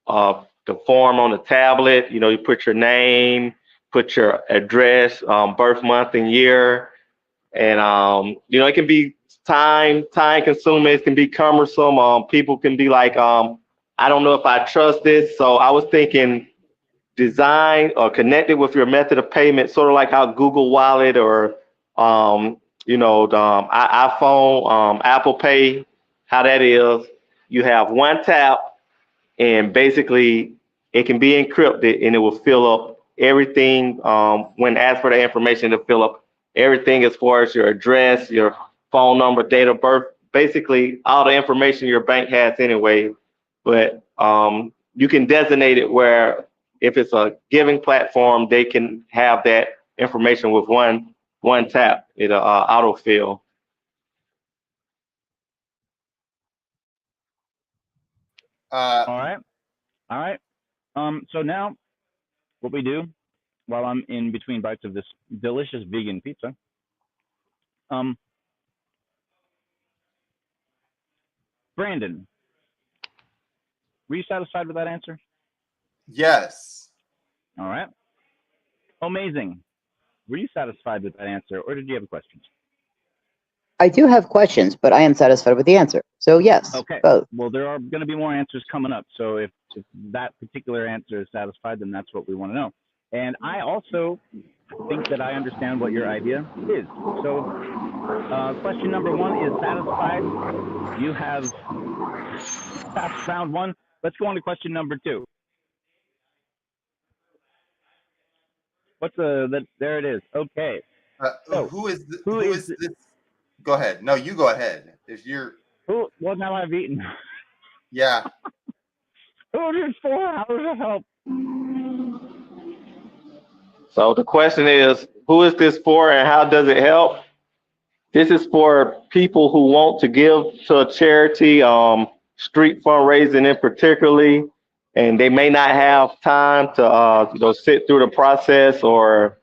the form on the tablet. You know, you put your name, put your address, birth month and year, and it can be time consuming. It can be cumbersome. People can be like, I don't know if I trust this. So I was thinking design or connect it with your method of payment, sort of like how Google Wallet or the iPhone, Apple Pay, how that is. You have one tap, and basically it can be encrypted, and it will fill up everything. When asked for the information, to fill up everything as far as your address, your phone number, date of birth, basically all the information your bank has anyway. But you can designate it where if it's a giving platform, they can have that information with one tap. It'll autofill. Uh, All right. All right. So now what we do while I'm in between bites of this delicious vegan pizza, um, Brandon, were you satisfied with that answer? yes. All right. Amazing. Were you satisfied with that answer, or did you have a question? I do have questions, but I am satisfied with the answer. So yes, Okay. both. Well, there are going to be more answers coming up. So if that particular answer is satisfied, then that's what we want to know. And I also think that I understand what your idea is. So question number one is satisfied. You have passed round one. Let's go on to question number two. There it is. Okay. So who Who is is this? Go ahead. No, you go ahead. If you're, who? Well, now I've eaten. yeah. Who did 4 hours of help? So the question is, who is this for and how does it help? This is for people who want to give to a charity, street fundraising in particularly, and they may not have time to sit through the process, or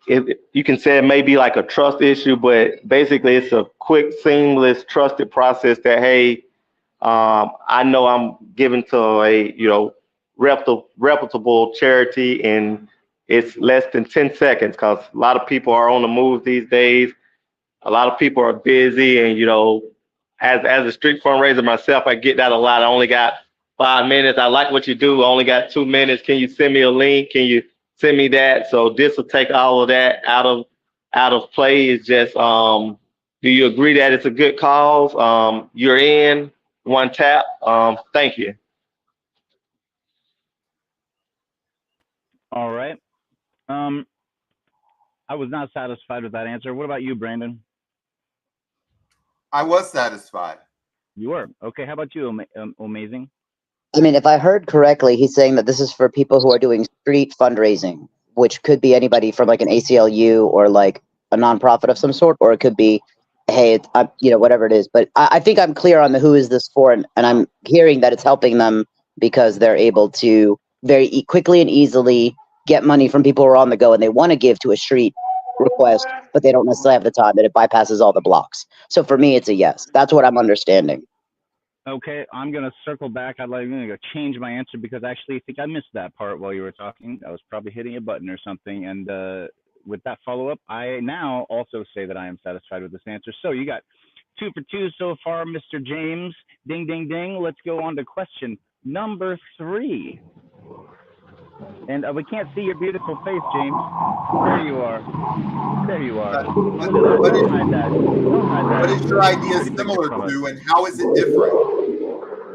you can say it may be like a trust issue, but basically it's a quick, seamless, trusted process that, hey, I know I'm giving to a reputable charity, and it's less than 10 seconds because a lot of people are on the move these days. A lot of people are busy, and as a street fundraiser myself, I get that a lot. I only got 5 minutes. I like what you do. I only got 2 minutes. Can you send me a link? Can you send me that? So this will take all of that out of play. It's just do you agree that it's a good cause? You're in one tap. Thank you. All right. Um, I was not satisfied with that answer. What about you, Brandon? I was satisfied. You were. Okay. How about you, Amazing? I mean, if I heard correctly, he's saying that this is for people who are doing street fundraising, which could be anybody from like an ACLU or like a nonprofit of some sort, or it could be, hey, whatever it is. But I think I'm clear on the who is this for, and I'm hearing that it's helping them because they're able to very quickly and easily get money from people who are on the go and they want to give to a street request, but they don't necessarily have the time, that it bypasses all the blocks. So for me, it's a yes. That's what I'm understanding. Okay, I'm gonna circle back. I'm gonna change my answer because I actually think I missed that part while you were talking. I was probably hitting a button or something. And with that follow up, I now also say that I am satisfied with this answer. So you got 2 for 2 so far, Mr. James. Ding, ding, ding. Let's go on to question number 3. And we can't see your beautiful face, James. There you are. There you are. What, Look at that. what Don't is hide that. Don't hide that. what is your idea Pretty picture similar from us. to, and how is it different?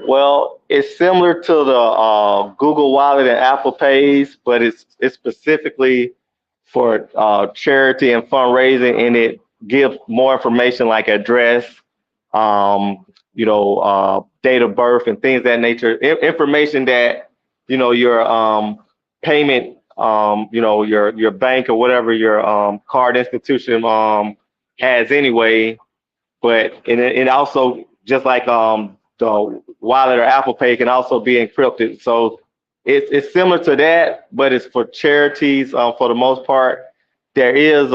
Well, it's similar to the Google Wallet and Apple Pays, but it's specifically for charity and fundraising, and it gives more information like address, date of birth and things of that nature. Information that your payment, your bank or whatever your card institution has anyway. But it also, just like the wallet or Apple Pay, can also be encrypted. So it's similar to that, but it's for charities for the most part. There is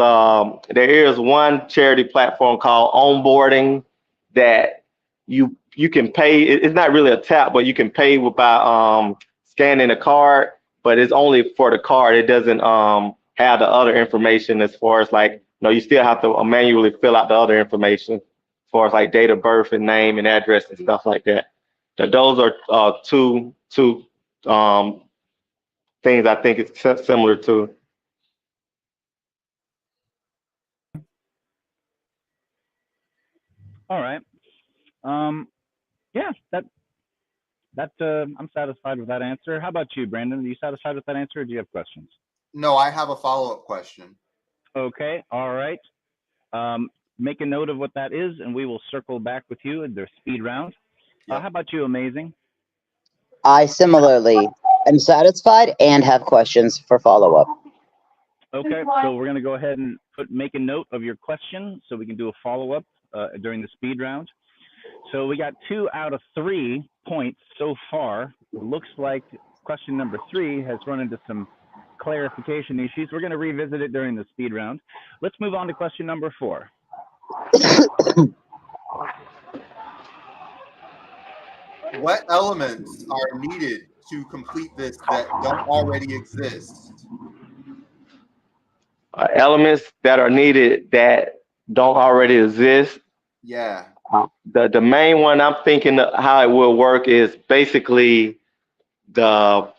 one charity platform called Onboarding that you can pay. It's not really a tap, but you can pay by scanning a card, but it's only for the card. It doesn't have the other information as far as like, you still have to manually fill out the other information as far as like date of birth and name and address and stuff like that. Those are two things I think it's similar to. All right. Yeah, I'm satisfied with that answer. How about you, Brandon? Are you satisfied with that answer, or do you have questions? No, I have a follow-up question. Okay. All right. Make a note of what that is, and we will circle back with you in their speed round. Yep. How about you, Amazing? I similarly am satisfied and have questions for follow-up. Okay, so we're going to go ahead and make a note of your question so we can do a follow-up during the speed round. So we got 2 out of 3 points so far. It looks like question number 3 has run into some clarification issues. We're going to revisit it during the speed round. Let's move on to question number 4. What elements are needed to complete this that don't already exist? Elements that are needed that don't already exist. Yeah. The main one I'm thinking how it will work is basically the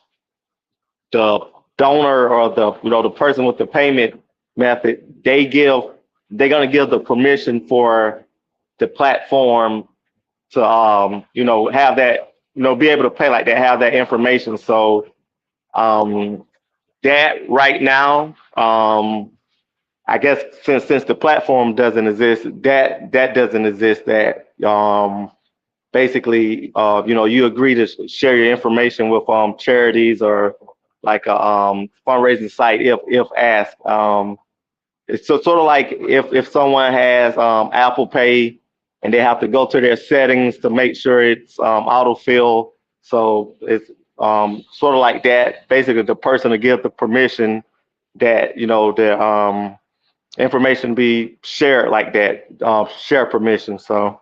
donor or the person with the payment method. They're gonna give the permission for the platform to have that, be able to pay like that, have that information. So that right now, I guess since the platform doesn't exist, that doesn't exist. That basically, you agree to share your information with charities or like a fundraising site if asked. It's sort of like if someone has Apple Pay and they have to go to their settings to make sure it's autofill. So it's sort of like that. Basically, the person to give the permission that the information be shared like that, share permission. So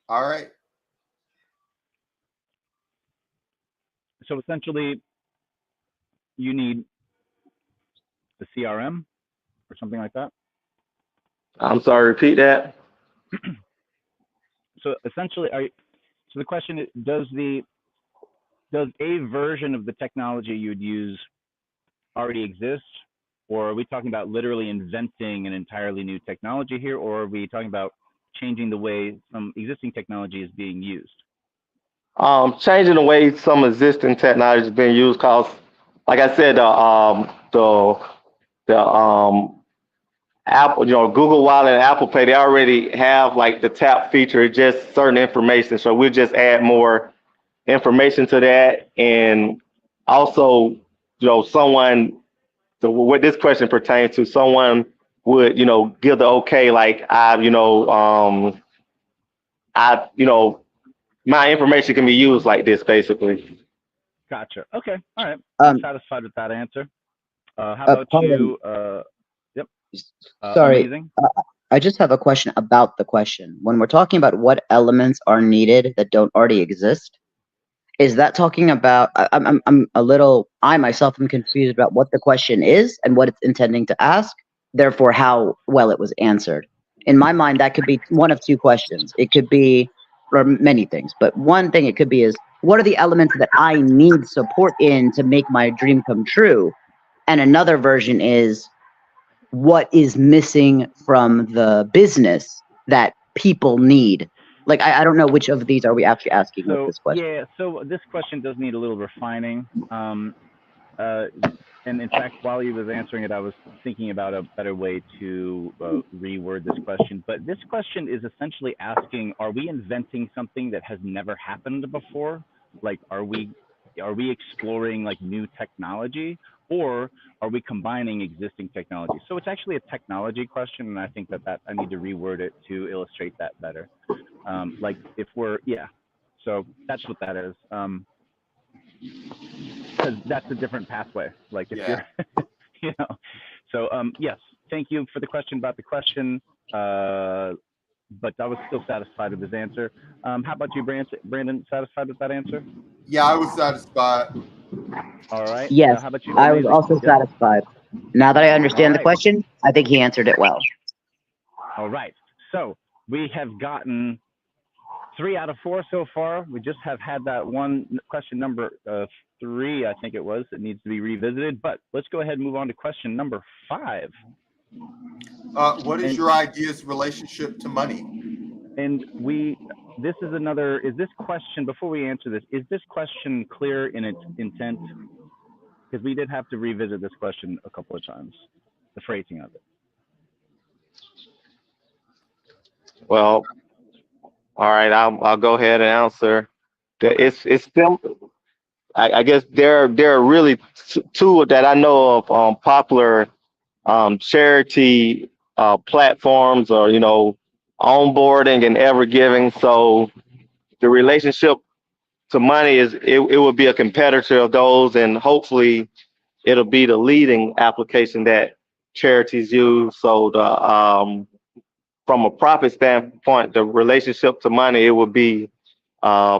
All right. So essentially, you need the CRM or something like that. I'm sorry, repeat that. So essentially, so the question is, does a version of the technology you would use already exist, or are we talking about literally inventing an entirely new technology here, or are we talking about changing the way some existing technology is being used? Changing the way some existing technology is being used, cause like I said, the Apple, Google Wallet and Apple Pay, they already have like the tap feature, just certain information. So we'll just add more information to that, and also, someone. So what this question pertains to, someone would, give the okay, like my information can be used like this, basically. Gotcha. Okay. All right. I'm satisfied with that answer. How about you? Yep. Sorry. Amazing. I just have a question about the question. When we're talking about what elements are needed that don't already exist, is that talking about? I myself am confused about what the question is and what it's intending to ask. Therefore, how well it was answered. In my mind, that could be one of 2 questions. It could be or many things, but one thing it could be is, what are the elements that I need support in to make my dream come true? And another version is, what is missing from the business that people need? Like, I don't know which of these are we actually asking with So this question. yeah, so this question does need a little refining. Uh, and in fact, while he was answering it, I was thinking about a better way to reword this question. But this question is essentially asking: are we inventing something that has never happened before? Like, are we exploring like new technology, or are we combining existing technology? So it's actually a technology question, and I think that I need to reword it to illustrate that better. Like if we're yeah, so that's what that is. Because that's a different pathway. Like if Yeah. you're, you know, so yes, thank you for the question about the question. But I was still satisfied with his answer. How about you, Brandon? Satisfied with that answer? Yeah, I was satisfied. All right. Yes, How about you? I was Amazing. also Yep. satisfied. Now that I All understand the right. question, I think he answered it well. All right. So we have gotten 3 out of 4 so far. We just have had that one question number 3, I think it was, that needs to be revisited. But let's go ahead and move on to question number 5. What is And your idea's relationship to money? and this is another. Is this question, before we answer this, is this question clear in its intent? Because we did have to revisit this question a couple of times, the phrasing of it. Well, all right, I'll go ahead and answer. It's simple. I guess there are really two that I know of, popular charity platforms, or onboarding and ever giving. So the relationship to money it will be a competitor of those, and hopefully it'll be the leading application that charities use. So the from a profit standpoint, the relationship to money, it will be uh,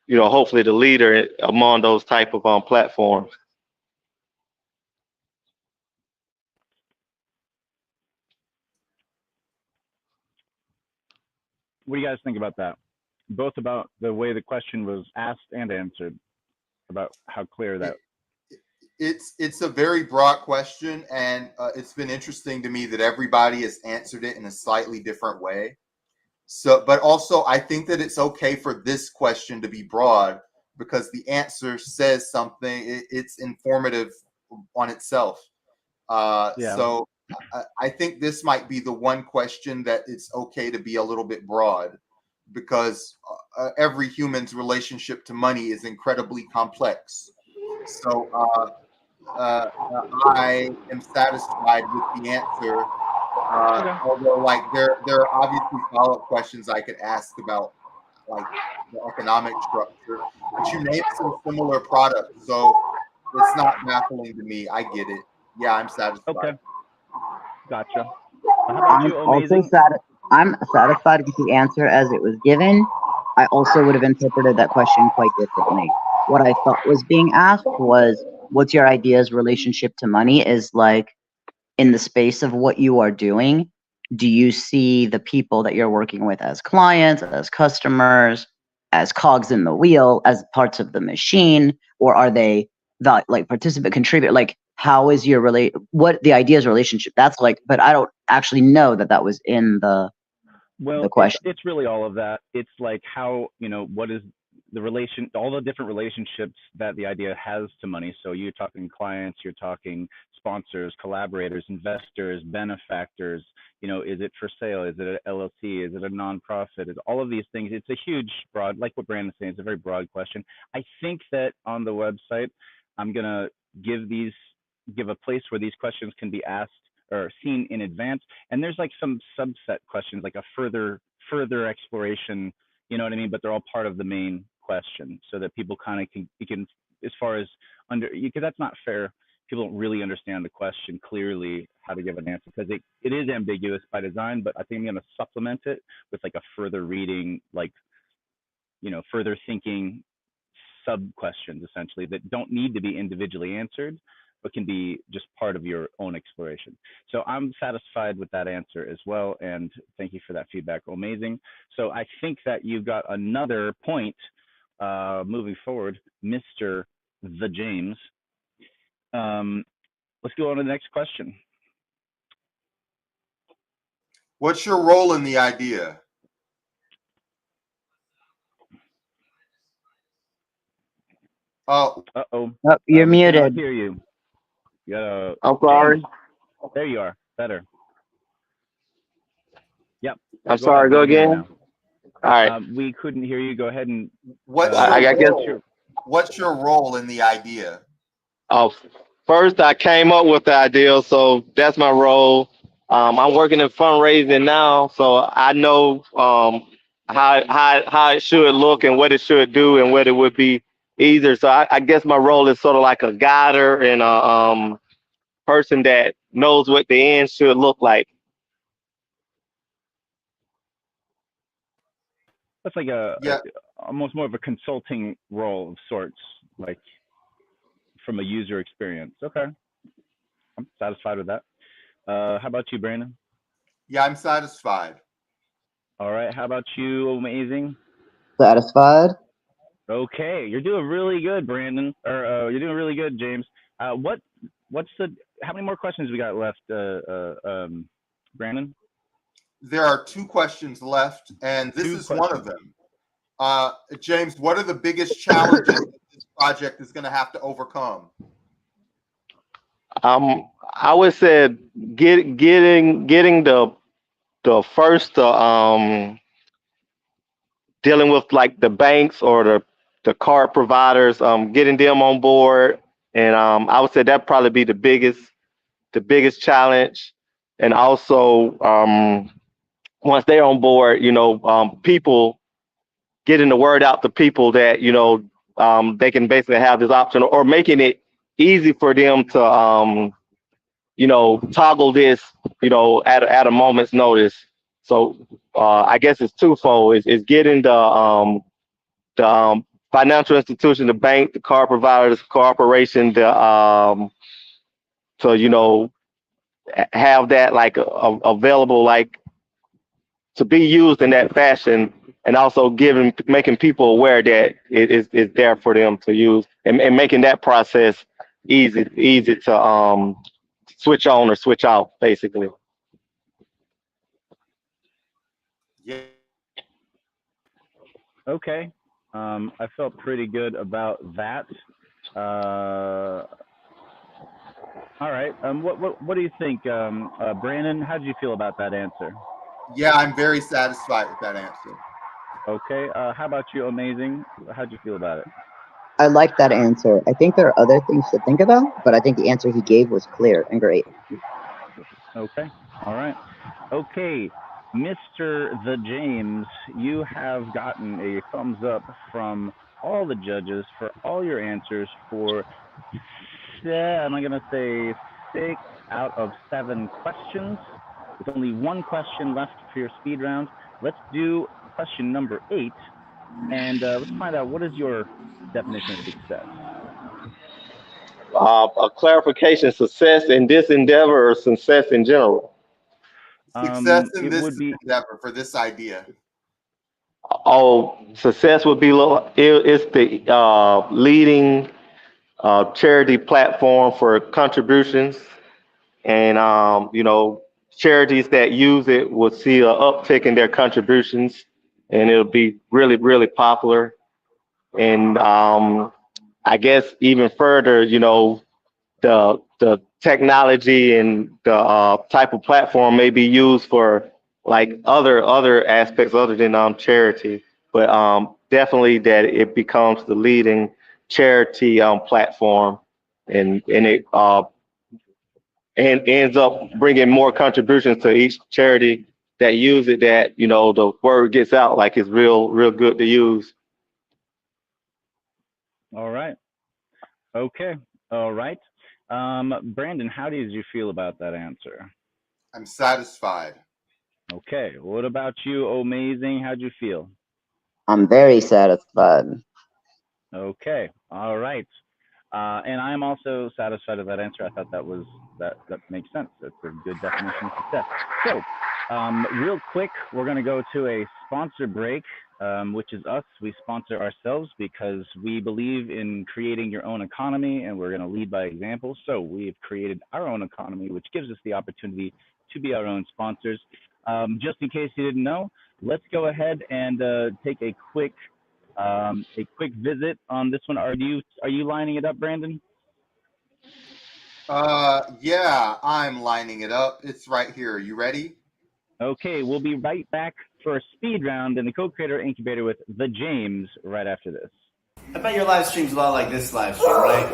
hopefully the leader among those type of platforms. What do you guys think about that? Both about the way the question was asked and answered, about how clear that. It's a very broad question, and it's been interesting to me that everybody has answered it in a slightly different way. So, but also I think that it's okay for this question to be broad because the answer says something. It's informative on itself. Yeah. So I think this might be the one question that it's okay to be a little bit broad because every human's relationship to money is incredibly complex. So I am satisfied with the answer. Okay. Although, like, there are obviously follow-up questions I could ask about, like, the economic structure. But you named some similar products, so it's not baffling to me. I get it. Yeah, I'm satisfied. Okay. Gotcha. How about I'm you, also Amazing? I'm satisfied with the answer as it was given. I also would have interpreted that question quite differently. What I thought was being asked was, what's your idea's relationship to money? Is like, in the space of what you are doing, do you see the people that you're working with as clients, as customers, as cogs in the wheel, as parts of the machine, or are they the like participant contributor? Like, how is your what the idea's relationship? That's like, but I don't actually know that that was in Well, the it's question. it's really all of that. It's like how, what is the relation, all the different relationships that the idea has to money. So you're talking clients, you're talking sponsors, collaborators, investors, benefactors. Is it for sale? Is it an LLC? Is it a nonprofit? Is all of these things? It's a huge broad, like what Brandon's saying. It's a very broad question. I think that on the website, I'm gonna give a place where these questions can be asked or seen in advance, and there's like some subset questions, like a further exploration, you know what I mean, but they're all part of the main question, so that people kind of can, as far as because that's not fair. People don't really understand the question clearly, how to give an answer, because it is ambiguous by design. But I think I'm going to supplement it with like a further reading, like, further thinking sub questions, essentially, that don't need to be individually answered, but can be just part of your own exploration. So I'm satisfied with that answer as well, and thank you for that feedback. Amazing. So I think that you've got another point moving forward, Mr. The James. Let's go on to the next question. What's your role in the idea? Oh, Uh-oh. Oh, you're We cannot muted. hear you. I'm sorry. James, there you are. Better. Yep. I'm Go sorry. ahead. We Go can hear you again. now. All right. We couldn't hear you. Go ahead and. what's I your guess. role? What's your role in the idea? Oh, first I came up with the idea, so that's my role. I'm working in fundraising now, so I know how it should look and what it should do and what it would be easier. So I guess my role is sort of like a guider and a person that knows what the end should look like. That's like Yeah, almost more of a consulting role of sorts, like from a user experience. Okay, I'm satisfied with that. How about you, Brandon? yeah, I'm satisfied. All right. How about you, Amazing? Satisfied? Okay, you're doing really good, Brandon. Or you're doing really good, James. What's the? How many more questions we got left, Brandon? There are 2 questions left, and this Two is one questions. of them. James, what are the biggest challenges that this project is going to have to overcome? I would say getting the first dealing with like the banks or the card providers, getting them on board, and I would say that probably be the biggest challenge, and also once they're on board, people getting the word out to people that they can basically have this option or making it easy for them to toggle this at a moment's notice. So I guess it's twofold. Is getting the financial institution, the bank, the car providers, corporation, to have that like available, like to be used in that fashion, and also making people aware that it is there for them to use, and making that process easy to switch on or switch off, basically. Yeah, Okay. I felt pretty good about that. Uh, all right. What do you think, Brandon? How did you feel about that answer? yeah, I'm very satisfied with that answer. Okay. How about you, Amazing? How'd you feel about it? I like that answer. I think there are other things to think about, but I think the answer he gave was clear and great. Okay. All right. Okay. Mr. The James, you have gotten a thumbs up from all the judges for all your answers for, am I going to say 6 out of 7 questions? With only one question left for your speed round. Let's do question number 8, and let's find out, what is your definition of success? A clarification: success in this endeavor or success in general? Success in It this would be, endeavor for this idea. Oh, success would be it's the leading charity platform for contributions, and charities that use it will see an uptick in their contributions, and it'll be really, really popular. And I guess even further, the technology and the type of platform may be used for like other aspects other than charity, but definitely that it becomes the leading charity platform, and it and ends up bringing more contributions to each charity that use it, that the word gets out like it's real good to use. all right. Okay. All right. Brandon, how did you feel about that answer? I'm satisfied. Okay. What about you, Amazing? How'd you feel? I'm very satisfied. Okay. All right. And I am also satisfied with that answer. I thought that makes sense. That's a good definition of success. So, real quick, we're going to go to a sponsor break, which is us. We sponsor ourselves because we believe in creating your own economy, and we're going to lead by example. So we've created our own economy, which gives us the opportunity to be our own sponsors. Just in case you didn't know, let's go ahead and take a quick visit on this one. Are you lining it up, Brandon? Yeah, I'm lining it up. It's right here. You ready? Okay, we'll be right back for a speed round in the co-creator incubator with the James right after this. I bet your live stream's a lot like this live stream, right?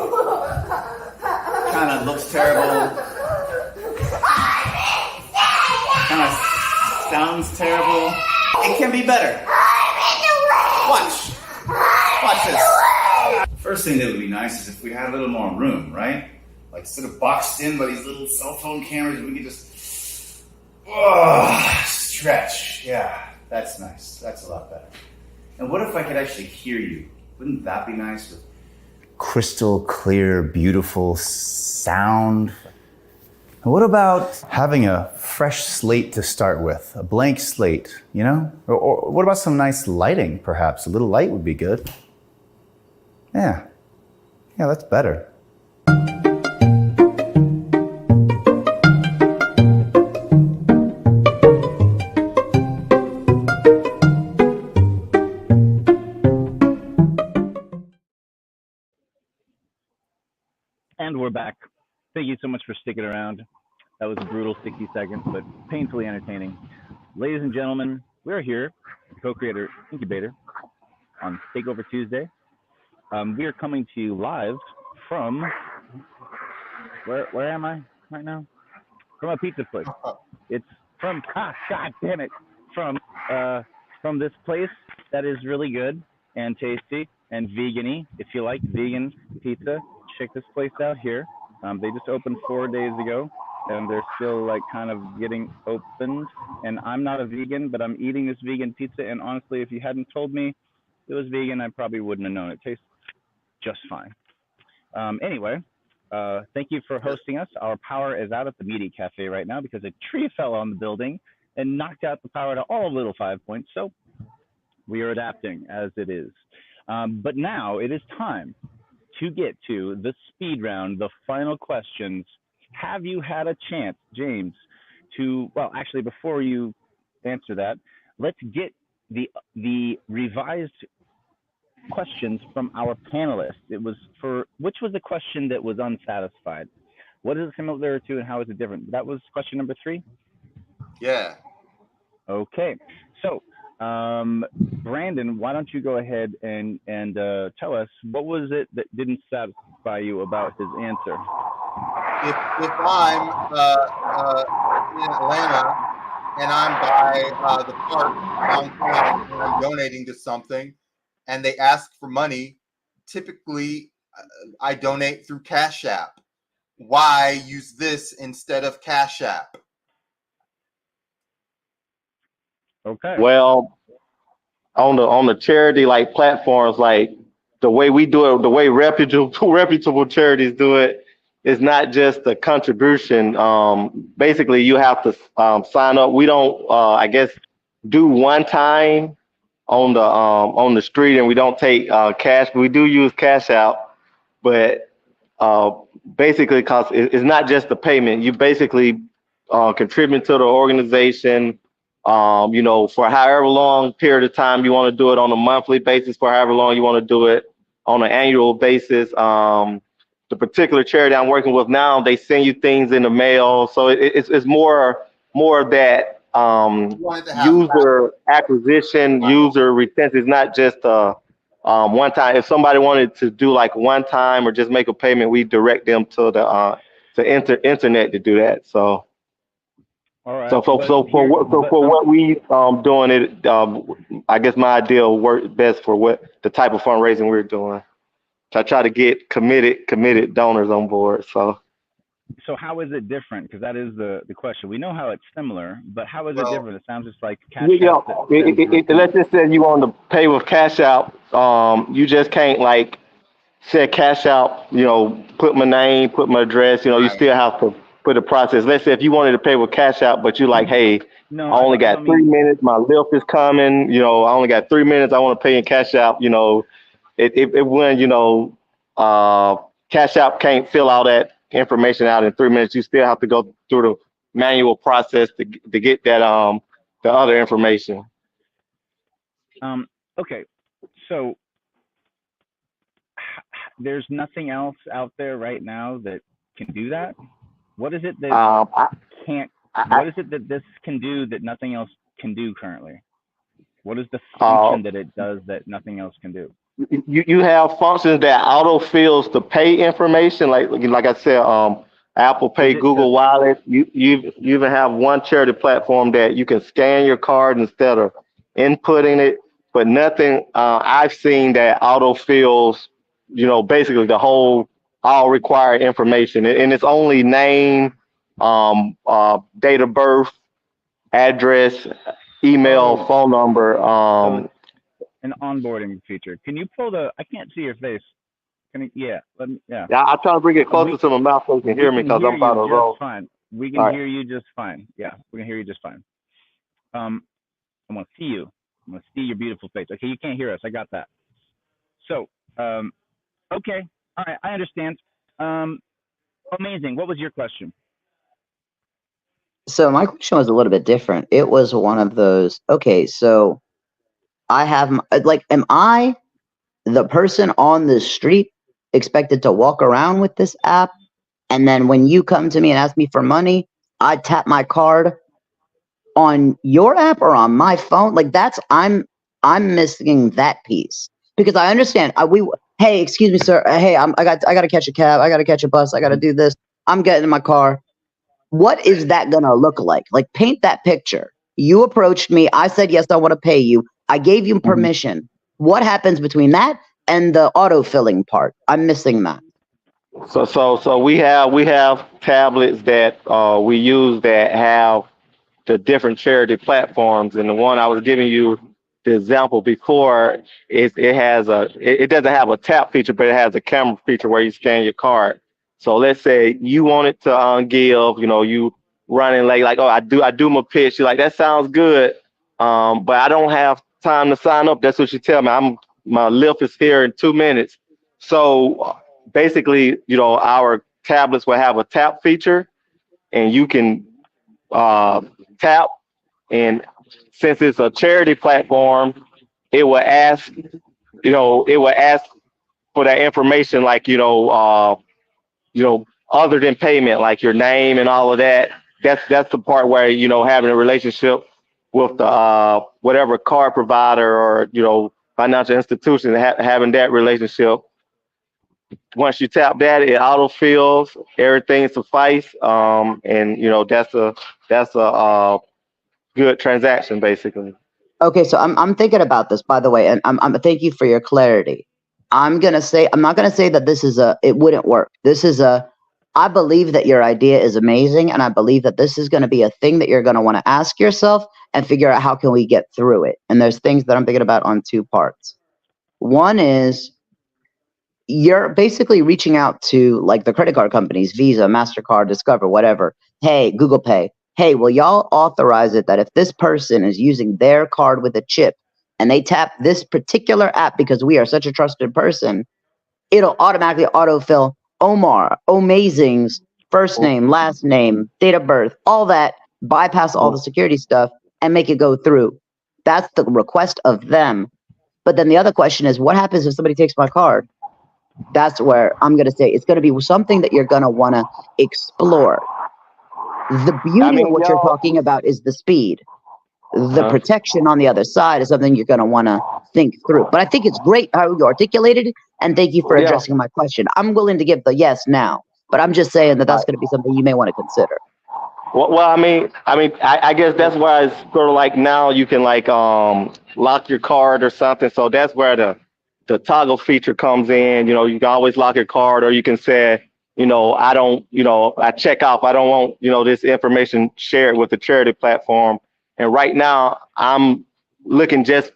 Kind of looks terrible. Kind of sounds terrible. It can be better. Watch this. First thing that would be nice is if we had a little more room, right? Like instead of boxed in by these little cell phone cameras, we could just stretch. Yeah, that's nice. That's a lot better. And what if I could actually hear you? Wouldn't that be nice? With crystal clear, beautiful sound. And what about having a fresh slate to start with? A blank slate, you know? Or what about some nice lighting, perhaps? A little light would be good. Yeah, that's better. And we're back. Thank you so much for sticking around. That was a brutal 60 seconds, but painfully entertaining. Ladies and gentlemen, we're here at the Co-Creator Incubator on Takeover Tuesday. We are coming to you live from, where am I right now? From a pizza place. It's from, God damn it, from this place that is really good and tasty and vegan-y. If you like vegan pizza, check this place out here. They just opened 4 days ago, and they're still like kind of getting opened. And I'm not a vegan, but I'm eating this vegan pizza. And honestly, if you hadn't told me it was vegan, I probably wouldn't have known. It tastes just fine. Anyway, thank you for hosting us. Our power is out at the Media Cafe right now because a tree fell on the building and knocked out the power to all of Little 5 Points. So we are adapting as it is. But now it is time to get to the speed round, the final questions. Have you had a chance, James, to, well, actually, before you answer that, let's get the revised questions from our panelists. It was which was the question that was unsatisfied? What is it similar to and how is it different? That was question number 3? Yeah. Okay. So, Brandon, why don't you go ahead and tell us what was it that didn't satisfy you about his answer? If I'm in Atlanta and I'm by the park downtown and I'm donating to something and they ask for money, typically I donate through Cash App. Why use this instead of Cash App? Okay. Well, on the charity like platforms, like the way we do it, the way reputable charities do it, is not just a contribution. Basically, you have to sign up. We don't, I guess, do one time on the street, and we don't take cash. But we do use Cash Out, but basically, because it's not just the payment. You basically contribute to the organization. For however long period of time you want to do it, on a monthly basis, for however long you want to do it on an annual basis. The particular charity I'm working with now, they send you things in the mail. So it's more of that user acquisition, user retention. It's not just one time. If somebody wanted to do like one time or just make a payment, we direct them to the internet to do that. So. All right. So for what we doing it, I guess my ideal works best for what the type of fundraising we're doing. So I try to get committed donors on board. So how is it different? Because that is the question. We know how it's similar, but how is it different? It sounds just like Cash App. Let's just say you want to pay with Cash Out. You just can't like said cash out, put my name, put my address, you Right. still have to put the process. Let's say if you wanted to pay with cash out, but you like, hey, No, I only I got don't 3 minutes, my lift is coming, I only got 3 minutes, I want to pay in cash out, it when, cash out can't fill all that information out in 3 minutes. You still have to go through the manual process to get that, the other information. Okay, so there's nothing else out there right now that can do that. What is it that I, can't? I, What is it that this can do that nothing else can do currently? What is the uh, function that it does that nothing else can do? you have functions that auto fills the pay information, like I said, Apple Is Pay, it the Google Wallet. You even have one charity platform that you can scan your card instead of inputting it, but nothing I've seen that auto fills, basically the whole all required information, and it's only name, date of birth, address, email, oh, phone number. so it's an onboarding feature? Can you pull the? I can't see your face. Can you, yeah, let me, yeah. Yeah, I'm trying to bring it closer We to my mouth so you can we hear me can because hear I'm about you to just roll. fine. We All can right. hear you just fine. Yeah, we can hear you just fine. I want to see you. I want to see your beautiful face. Okay, you can't hear us. I got that. So, okay, all right, I understand. Um, amazing. What was your question? So my question was a little bit different. It was one of those, okay, so I have, like, am I the person on the street expected to walk around with this app? And then when you come to me and ask me for money, I tap my card on your app or on my phone? Like I'm missing that piece because I understand. Hey, excuse me, sir. Hey, I got to catch a cab. I got to catch a bus. I got to do this. I'm getting in my car. What is that gonna look like? Like, paint that picture. You approached me. I said yes. I want to pay you. I gave you permission. What happens between that and the auto-filling part? I'm missing that. So we have tablets that we use that have the different charity platforms, and the one I was giving you the example before it doesn't have a tap feature, but it has a camera feature where you scan your card. So let's say you wanted to give, you running late, like, oh, I do my pitch. You're like, that sounds good, but I don't have time to sign up. That's what you tell me. My lift is here in 2 minutes. So basically, our tablets will have a tap feature, and you can uh, tap, and since it's a charity platform, it will ask, for that information, like, other than payment, like your name and all of that. That's the part where, having a relationship with the whatever card provider or, financial institution, having that relationship. Once you tap that, it autofills, everything suffice, and that's a good transaction basically. Okay, so I'm thinking about this, by the way, and I'm thank you for your clarity. I'm not gonna say that it wouldn't work. I believe that your idea is amazing, and I believe that this is gonna be a thing that you're gonna want to ask yourself and figure out how can we get through it. And there's things that I'm thinking about on two parts. One is you're basically reaching out to, like, the credit card companies, Visa, MasterCard, Discover, whatever. Hey, Google Pay. Hey, will y'all authorize it that if this person is using their card with a chip and they tap this particular app because we are such a trusted person, it'll automatically autofill Omar, Amazing's first name, last name, date of birth, all that, bypass all the security stuff and make it go through. That's the request of them. But then the other question is, what happens if somebody takes my card? That's where I'm going to say it's going to be something that you're going to want to explore. The I beauty of mean, what you're talking about is the speed. The uh, protection on the other side is something you're going to want to think through. But I think it's great how you articulated it, and thank you for yeah. addressing my question. I'm willing to give the yes now, but I'm just saying that that's going to be something you may want to consider. Well, I guess that's why it's sort of like now you can, like, lock your card or something. So that's where the toggle feature comes in. You can always lock your card, or you can say, I don't, I check off. I don't want, this information shared with the charity platform. And right now I'm looking just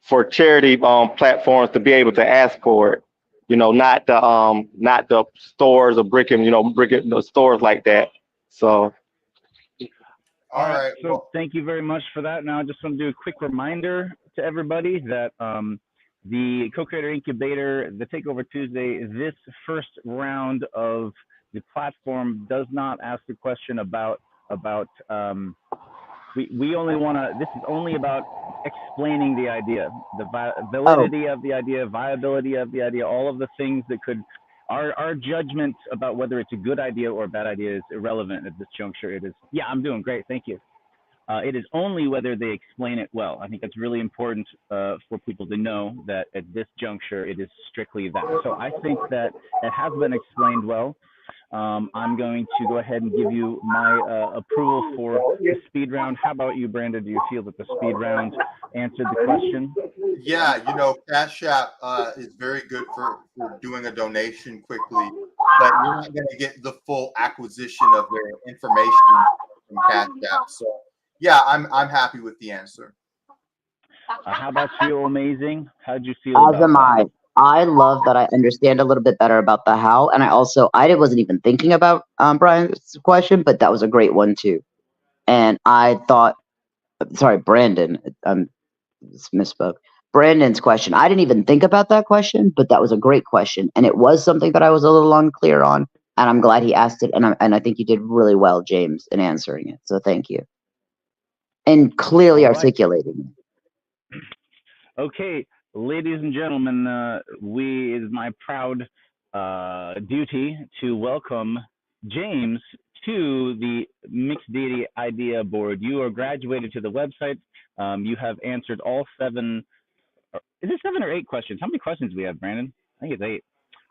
for charity platforms to be able to ask for it. not the stores or the stores like that. So All All right. right. So thank you very much for that. Now I just want to do a quick reminder to everybody that the Co-Creator Incubator, the Takeover Tuesday, this first round of the platform does not ask a question about we only want to, this is only about explaining the idea, the Oh, validity of the idea, viability of the idea, all of the things that could, our judgment about whether it's a good idea or a bad idea is irrelevant at this juncture. It is, yeah, I'm doing great, thank you. It is only whether they explain it well. I think that's really important for people to know that at this juncture, it is strictly that. So I think that it has been explained well. I'm going to go ahead and give you my approval for the speed round. How about you, Brandon? Do you feel that the speed round answered the question? Yeah, Cash App is very good for doing a donation quickly, but you're not going to get the full acquisition of their information from Cash App. So, yeah, I'm happy with the answer. How about you, Amazing? How'd you feel as about am that? I. I love that I understand a little bit better about the how, and I wasn't even thinking about Brian's question, but that was a great one too. And I thought, sorry, Brandon, misspoke. Brandon's question. I didn't even think about that question, but that was a great question, and it was something that I was a little unclear on. And I'm glad he asked it, and I think you did really well, James, in answering it. So thank you, and clearly All right. articulating it. Okay, ladies and gentlemen, it is my proud duty to welcome James to the Mixed Deity Idea Board. You are graduated to the website. You have answered all seven. Is it 7 or 8 questions? How many questions do we have, Brandon? I think it's 8.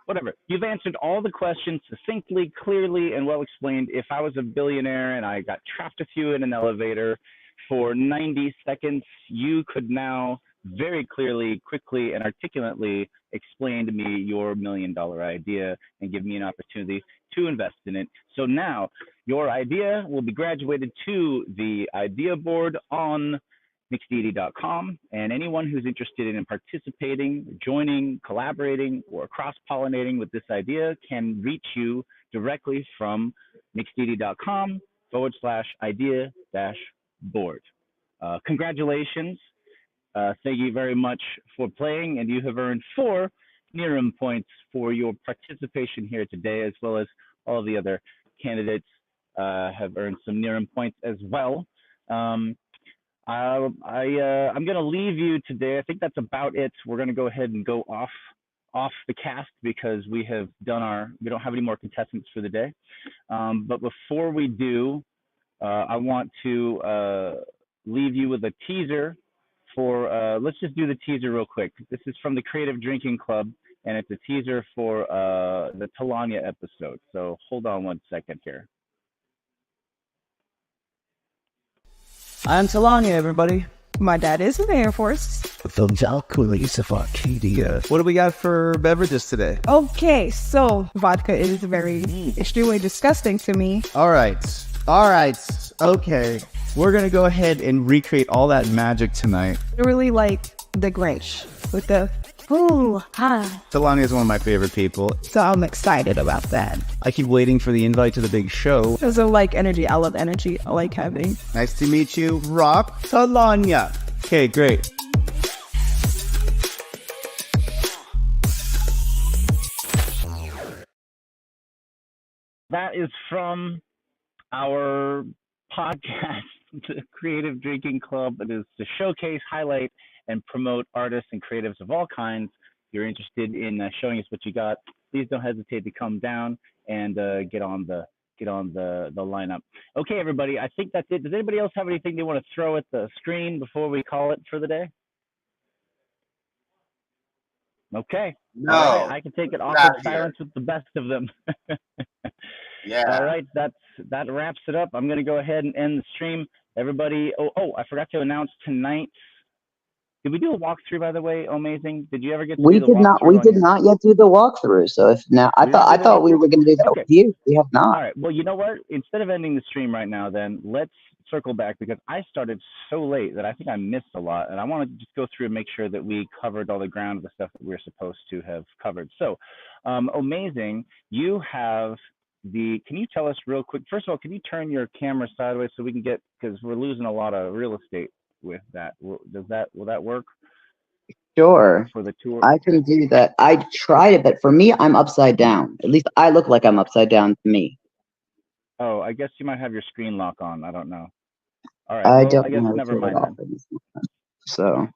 Whatever. You've answered all the questions succinctly, clearly, and well explained. If I was a billionaire and I got trapped with you in an elevator for 90 seconds, you could now very clearly, quickly, and articulately explain to me your $1,000,000 idea and give me an opportunity to invest in it. So now your idea will be graduated to the idea board on mixdeity.com, and anyone who's interested in participating, joining, collaborating, or cross-pollinating with this idea can reach you directly from mixdeity.com/idea-board. Congratulations. Thank you very much for playing, and you have earned 4 Niram points for your participation here today, as well as all of the other candidates have earned some Niram points as well. I'm gonna leave you today. I think that's about it. We're gonna go ahead and go off the cast because we don't have any more contestants for the day. But before we do, I want to leave you with a teaser for. Let's just do the teaser real quick. This is from the Creative Drinking Club, and it's a teaser for the Talanya episode. So hold on one second here. I'm Talanya, everybody. My dad is in the Air Force. The Valkyries of Arcadia. What do we got for beverages today? Okay, so vodka is very extremely disgusting to me. All right. Okay. We're going to go ahead and recreate all that magic tonight. Really like the Grinch with the ooh, hi. Talanya is one of my favorite people. So I'm excited about that. I keep waiting for the invite to the big show. Because I like energy. I love energy. I like having. Nice to meet you, Rock Talanya. Okay, great. That is from our podcast, the Creative Drinking Club. It is to showcase, highlight, and promote artists and creatives of all kinds. If you're interested in showing us what you got, please don't hesitate to come down and get on the lineup. Okay, everybody, I think that's it. Does anybody else have anything they want to throw at the screen before we call it for the day? Okay. No, all right. I can take it awkward silence with the best of them. Yeah. All right, that wraps it up. I'm going to go ahead and end the stream. Everybody, I forgot to announce tonight's Did we do a walkthrough, by the way? Amazing. Did you ever get to We do the did not. We walkthrough on did your? not yet do the walkthrough. So if now, We didn't I do the thought we walkthrough. were going to do that Okay. with you. We have not. All right. Well, you know what? Instead of ending the stream right now, then let's circle back because I started so late that I think I missed a lot, and I want to just go through and make sure that we covered all the ground of the stuff that we're supposed to have covered. So, amazing. You have the. Can you tell us real quick? First of all, can you turn your camera sideways so we can get because we're losing a lot of real estate with that. Will that work Sure. for the tour? I can do that. I tried it, but for me, I'm upside down. At least I look like I'm upside down to me. Oh, I guess you might have your screen lock on. I don't know. All right. I Well, don't I guess know how to never turn it mind off. then. So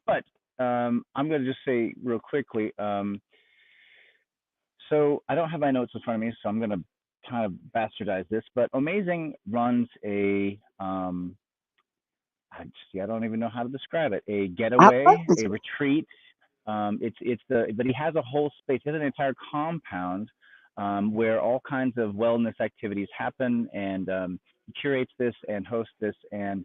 But I'm going to just say real quickly. So I don't have my notes in front of me, so I'm going to kind of bastardize this. But Amazing runs a I don't even know how to describe it. A getaway, a retreat. But he has a whole space. He has an entire compound where all kinds of wellness activities happen, and he curates this and hosts this. And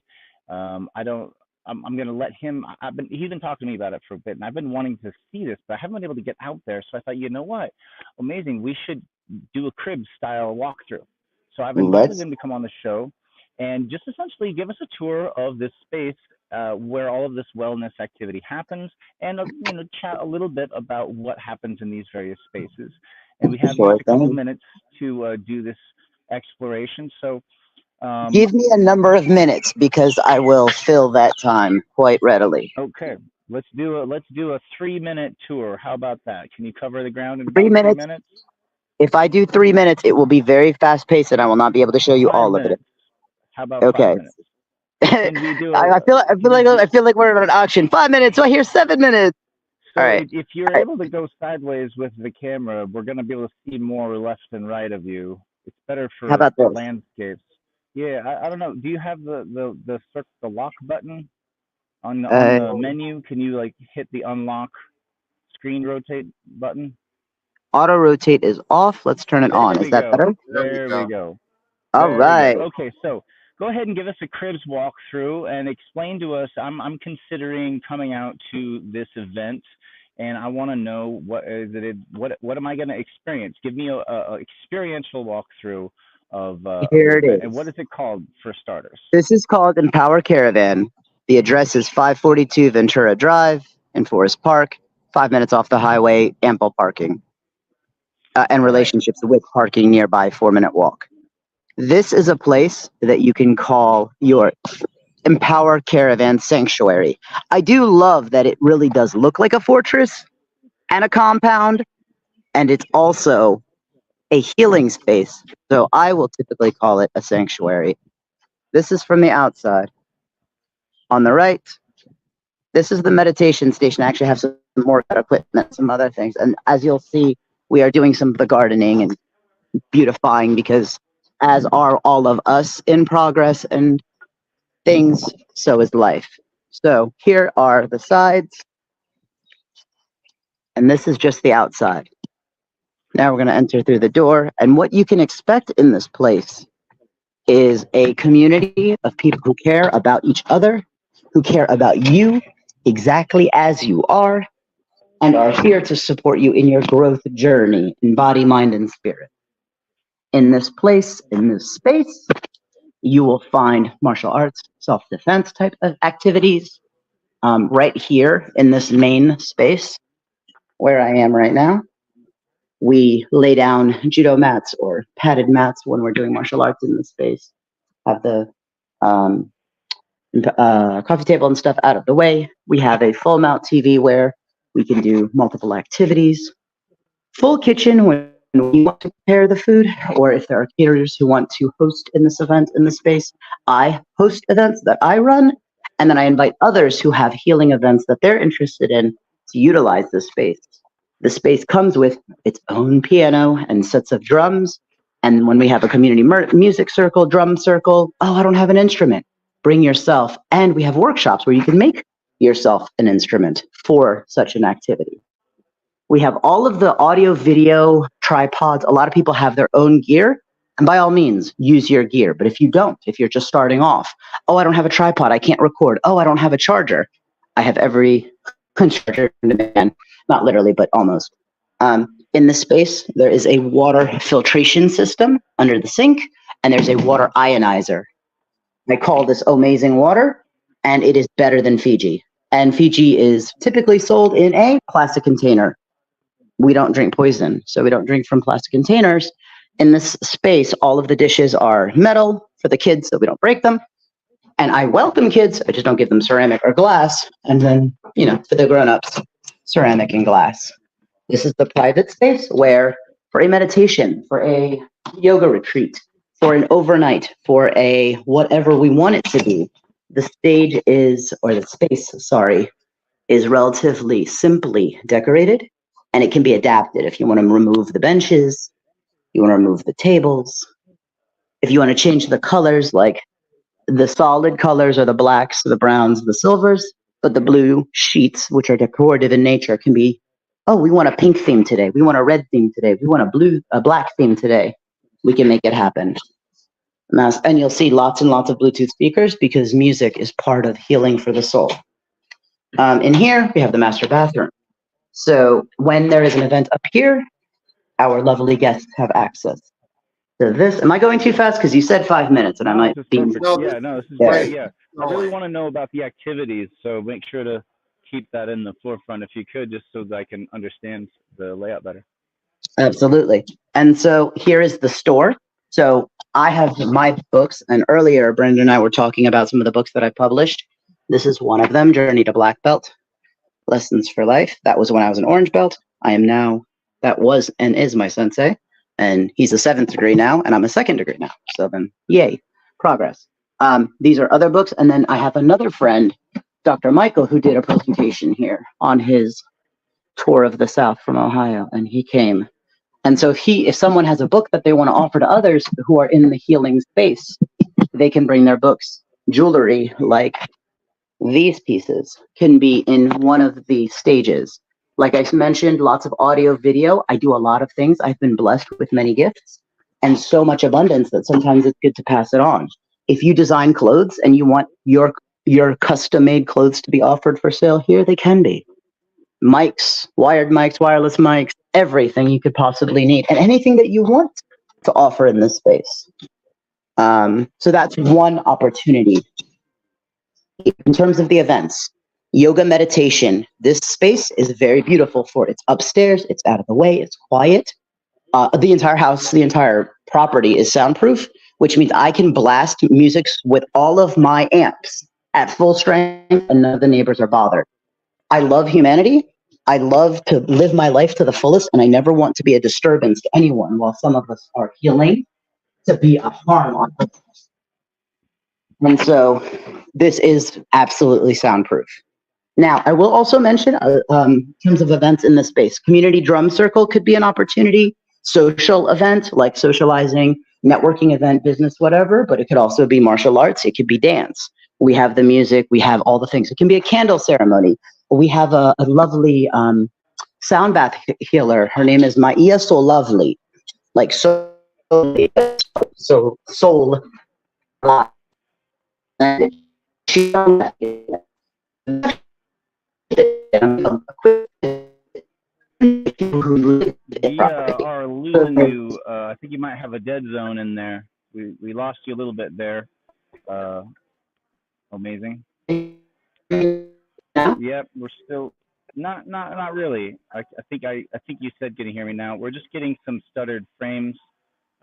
I'm going to let him. He's been talking to me about it for a bit, and I've been wanting to see this, but I haven't been able to get out there. So I thought, you know what, Amazing, we should do a crib style walkthrough. So I've invited him to come on the show and just essentially give us a tour of this space where all of this wellness activity happens, and chat a little bit about what happens in these various spaces. And we have just a couple minutes to do this exploration. So give me a number of minutes because I will fill that time quite readily. Okay, let's do a 3-minute tour. How about that? Can you cover the ground in 3 about minutes? 3 minutes? If I do 3 minutes, it will be very fast paced, and I will not be able to show you 5 all minutes. of it. How about Okay. 5 minutes? Can we do I feel like we're at an auction. 5 minutes. So I hear 7 minutes. So all right. If you're able to go sideways with the camera, we're going to be able to see more left and right of you. It's better for How about this? landscapes. Yeah, I don't know. Do you have the lock button on the menu? Can you hit the unlock screen rotate button? Auto rotate is off. Let's turn it on. Is that better? There we go. All right. Okay, so go ahead and give us a cribs walkthrough and explain to us. I'm considering coming out to this event, and I want to know what am I going to experience? Give me a experiential walkthrough of here it is. And what is it called for starters? This is called Empower Caravan. The address is 542 Ventura Drive in Forest Park. 5 minutes off the highway, ample parking, and relationships with parking nearby. 4-minute walk. This is a place that you can call your Empower Caravan Sanctuary. I do love that it really does look like a fortress and a compound, and it's also a healing space. So I will typically call it a sanctuary. This is from the outside. On the right, this is the meditation station. I actually have some more equipment, some other things. And as you'll see, we are doing some of the gardening and beautifying because as are all of us in progress and things, so is life. So here are the sides, and this is just the outside. Now we're going to enter through the door, and what you can expect in this place is a community of people who care about each other, who care about you exactly as you are, and are here to support you in your growth journey in body, mind, and spirit. In this place, in this space, you will find martial arts, self-defense type of activities. Right here in this main space where I am right now, we lay down judo mats or padded mats when we're doing martial arts in this space. Have the coffee table and stuff out of the way. We have a full mount TV where we can do multiple activities. Full kitchen when we want to prepare the food, or if there are caterers who want to host in this event in the space. I host events that I run, and then I invite others who have healing events that they're interested in to utilize this space. The space comes with its own piano and sets of drums. And when we have a community music circle, drum circle, oh, I don't have an instrument. Bring yourself. And we have workshops where you can make yourself an instrument for such an activity. We have all of the audio, video, tripods. A lot of people have their own gear. And by all means, use your gear. But if you don't, if you're just starting off, oh, I don't have a tripod, I can't record. Oh, I don't have a charger. I have every charger in demand, not literally, but almost. In this space, there is a water filtration system under the sink, and there's a water ionizer. I call this amazing water, and it is better than Fiji. And Fiji is typically sold in a plastic container. We don't drink poison, so we don't drink from plastic containers. In this space, all of the dishes are metal for the kids so we don't break them. And I welcome kids, I just don't give them ceramic or glass. And then, for the grown-ups, ceramic and glass. This is the private space where, for a meditation, for a yoga retreat, for an overnight, for a whatever we want it to be, the stage is, or the space, sorry, is relatively simply decorated, and it can be adapted. If you want to remove the benches, you want to remove the tables, if you want to change the colors, like the solid colors are the blacks, the browns, the silvers, but the blue sheets, which are decorative in nature, can be, oh, we want a pink theme today, we want a red theme today, we want a black theme today. We can make it happen. And you'll see lots and lots of Bluetooth speakers because music is part of healing for the soul. In here, we have the master bathroom. So when there is an event up here, our lovely guests have access to this. Am I going too fast? Because you said 5 minutes, and I might be. Yeah, no, this is great. Yeah, I really want to know about the activities, so make sure to keep that in the forefront if you could, just so that I can understand the layout better. Absolutely. And so here is the store. So I have my books, and earlier Brandon and I were talking about some of the books that I published. This is one of them, Journey to Black Belt, Lessons for Life. That was when I was an orange belt. That was and is my sensei, and he's a 7th degree now, and I'm a 2nd degree now. So then, yay, progress. These are other books, and then I have another friend, Dr. Michael, who did a presentation here on his tour of the South from Ohio, and he came. And so if someone has a book that they want to offer to others who are in the healing space, they can bring their books. Jewelry, like these pieces, can be in one of the stages. Like I mentioned, lots of audio, video. I do a lot of things. I've been blessed with many gifts and so much abundance that sometimes it's good to pass it on. If you design clothes and you want your custom-made clothes to be offered for sale here, they can be. Mics, wired mics, wireless mics, everything you could possibly need, and anything that you want to offer in this space. So that's one opportunity. In terms of the events, yoga meditation, this space is very beautiful for it's upstairs, it's out of the way, it's quiet. The entire house, the entire property is soundproof, which means I can blast music with all of my amps at full strength and none of the neighbors are bothered. I love humanity. I love to live my life to the fullest, and I never want to be a disturbance to anyone while some of us are healing to be a harm on others. And so this is absolutely soundproof. Now, I will also mention, in terms of events in this space, community drum circle could be an opportunity, social event like socializing, networking event, business, whatever, but it could also be martial arts, it could be dance. We have the music, we have all the things. It can be a candle ceremony. We have a lovely sound bath healer. Her name is Maia So Lovely, like so soul. And she We are losing you. I think you might have a dead zone in there. We lost you a little bit there. Amazing. Yep, we're still not really. I think you said can you hear me now? We're just getting some stuttered frames.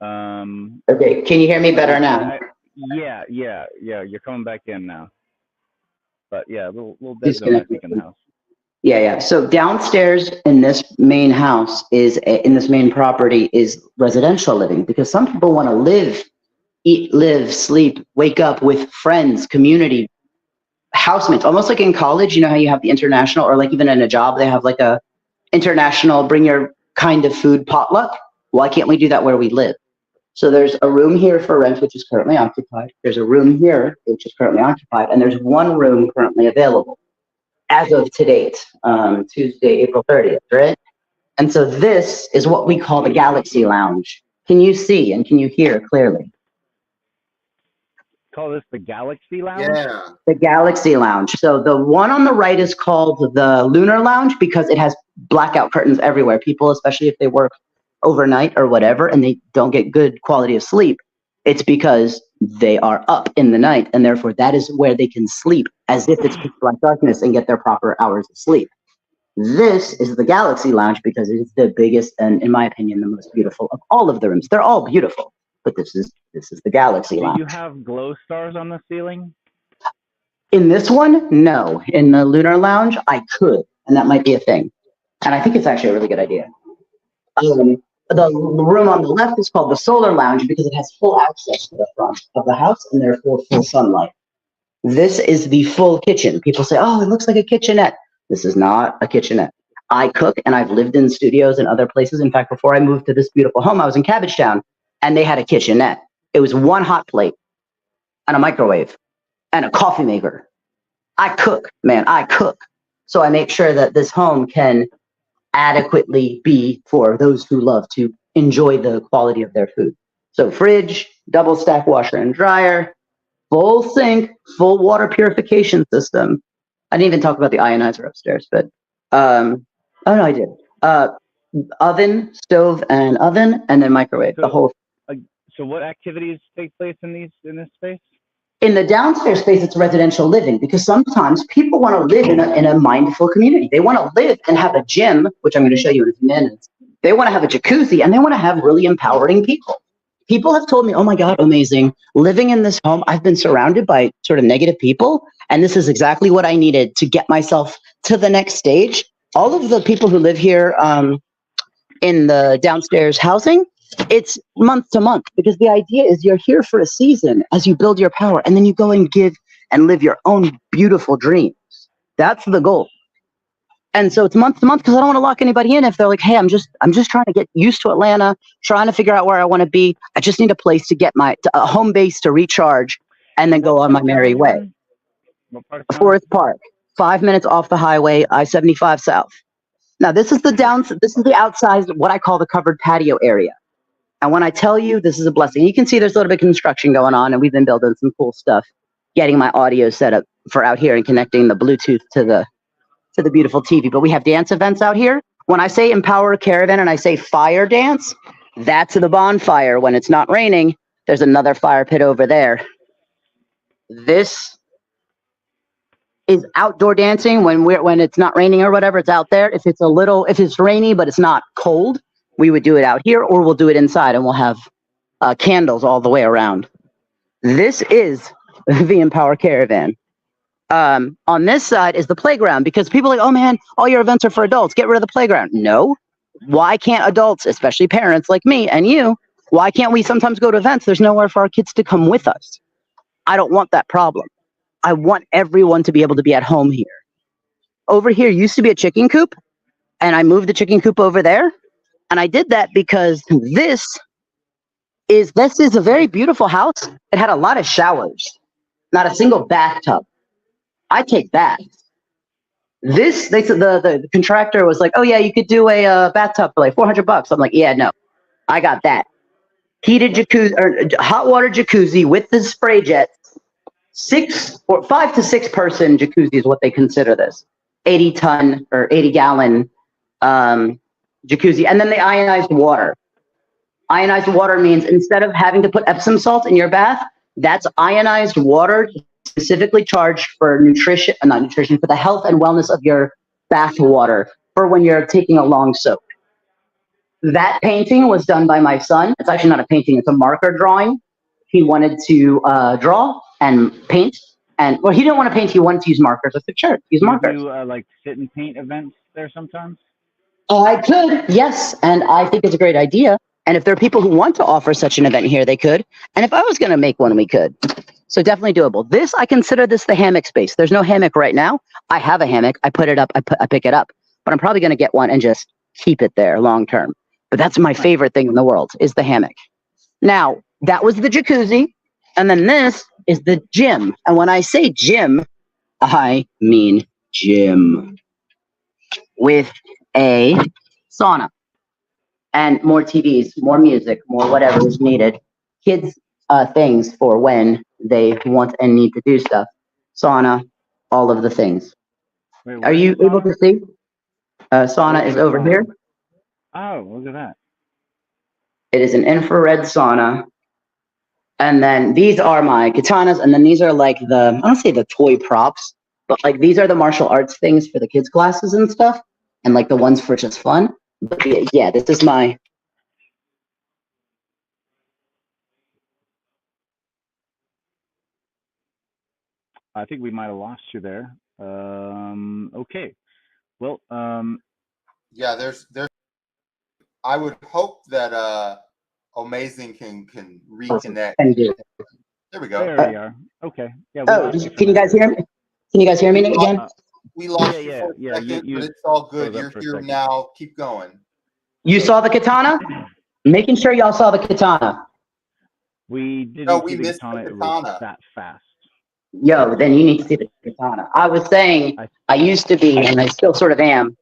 Okay, can you hear me better now? Yeah. You're coming back in now. But yeah, a little dead zone, I think, in the house. Yeah. So downstairs in this main house in this main property is residential living, because some people want to live, eat, live, sleep, wake up with friends, community, housemates, almost like in college. You know how you have the international, or like even in a job, they have like a international bring your kind of food potluck. Why can't we do that where we live? So there's a room here for rent, which is currently occupied. There's a room here, which is currently occupied. And there's one room currently available as of to date, Tuesday, April 30th, right? And so this is what we call the Galaxy Lounge. Can you see and can you hear clearly? call this the Galaxy Lounge? Yeah. The Galaxy Lounge. So the one on the right is called the Lunar Lounge because it has blackout curtains everywhere. People, especially if they work overnight or whatever, and they don't get good quality of sleep, it's because they are up in the night, and therefore that is where they can sleep as if it's pitch black darkness and get their proper hours of sleep. This is the Galaxy Lounge because it is the biggest and, in my opinion, the most beautiful of all of the rooms. They're all beautiful, but this is the Galaxy Do Lounge. you have glow stars on the ceiling? In this one, no. In the Lunar Lounge, I could, and that might be a thing. And I think it's actually a really good idea. The room on the left is called the Solar Lounge because it has full access to the front of the house and therefore full sunlight. This is the full kitchen. People say, oh, it looks like a kitchenette. This is not a kitchenette. I cook, and I've lived in studios and other places. In fact, before I moved to this beautiful home, I was in Cabbagetown, and they had a kitchenette. It was one hot plate and a microwave and a coffee maker. I cook, man, I cook. So I make sure that this home can adequately be for those who love to enjoy the quality of their food. So fridge, double stack washer and dryer, full sink, full water purification system. I didn't even talk about the ionizer upstairs, but oh no, I did. Oven, stove, and oven, and then microwave. So, the whole. So what activities take place in this space? In the downstairs space, it's residential living because sometimes people want to live in a mindful community. They want to live and have a gym, which I'm going to show you in a few minutes. They want to have a jacuzzi, and they want to have really empowering people. People have told me, oh my God, amazing. Living in this home, I've been surrounded by sort of negative people, and this is exactly what I needed to get myself to the next stage. All of the people who live here in the downstairs housing, it's month to month because the idea is you're here for a season as you build your power, and then you go and give and live your own beautiful dreams. That's the goal. And so it's month to month because I don't want to lock anybody in if they're like, hey, I'm just trying to get used to Atlanta, trying to figure out where I want to be. I just need a place to get a home base to recharge and then go on my merry way. Forest Park, 5 minutes off the highway, I-75 South. Now this is the outside, what I call the covered patio area. And when I tell you this is a blessing, you can see there's a little bit of construction going on, and we've been building some cool stuff, getting my audio set up for out here and connecting the Bluetooth to the beautiful TV. But we have dance events out here. When I say Empower Caravan and I say fire dance, that's the bonfire. When it's not raining, there's another fire pit over there. This is outdoor dancing when it's not raining or whatever, it's out there. If it's rainy but it's not cold, we would do it out here, or we'll do it inside and we'll have candles all the way around. This is the Empower Caravan. On this side is the playground because people are like, oh man, all your events are for adults. Get rid of the playground. No. Why can't adults, especially parents like me and you, why can't we sometimes go to events? There's nowhere for our kids to come with us. I don't want that problem. I want everyone to be able to be at home here. Over here used to be a chicken coop, and I moved the chicken coop over there. And I did that because this is a very beautiful house. It had a lot of showers, not a single bathtub. I take baths. They said the contractor was like, oh yeah, you could do a bathtub for like $400. I'm like, yeah, no, I got that. Heated jacuzzi or hot water jacuzzi with the spray jets. 5 to 6 person jacuzzi is what they consider this. 80-ton or 80-gallon jacuzzi, and then the ionized water. Ionized water means instead of having to put Epsom salt in your bath, that's ionized water specifically charged for for the health and wellness of your bath water for when you're taking a long soak. That painting was done by my son. It's actually not a painting, it's a marker drawing. He wanted to draw and paint, and well, he didn't want to paint, he wanted to use markers. I said, sure, use markers. Do you like sit and paint events there sometimes? I could, yes, and I think it's a great idea. And if there are people who want to offer such an event here, they could. And if I was going to make one, we could. So definitely doable. This, I consider this the hammock space. There's no hammock right now. I have a hammock. I put it up. I pick it up. But I'm probably going to get one and just keep it there long term. But that's my favorite thing in the world is the hammock. Now, that was the jacuzzi. And then this is the gym. And when I say gym, I mean gym. With a sauna and more TVs, more music, more whatever is needed. Kids things for when they want and need to do stuff. Sauna, all of the things. Wait, Are where you is the able sauna? to see? Sauna Where's is the over sauna? here. Oh, look at that. It is an infrared sauna. And then these are my katanas, and then these are like I don't say the toy props, but like these are the martial arts things for the kids' classes and stuff, and like the ones for just fun. But yeah, this is my. I think we might have lost you there. Okay. Well, Yeah, there's I would hope that Amazing can reconnect. Can do. There we go. there we are. Okay. Yeah, we Oh, lost you for a can you minute guys there. hear me? Can you guys hear me We again? lost, we lost you Yeah. for a second, You but it's all good. froze up You're for a here second. now. Keep going. You saw the katana? Making sure y'all saw the katana. We didn't No, see we the missed katana. the It was katana. that fast. Yo, then you need to see the katana. I was saying I I used to be, and I still sort of am,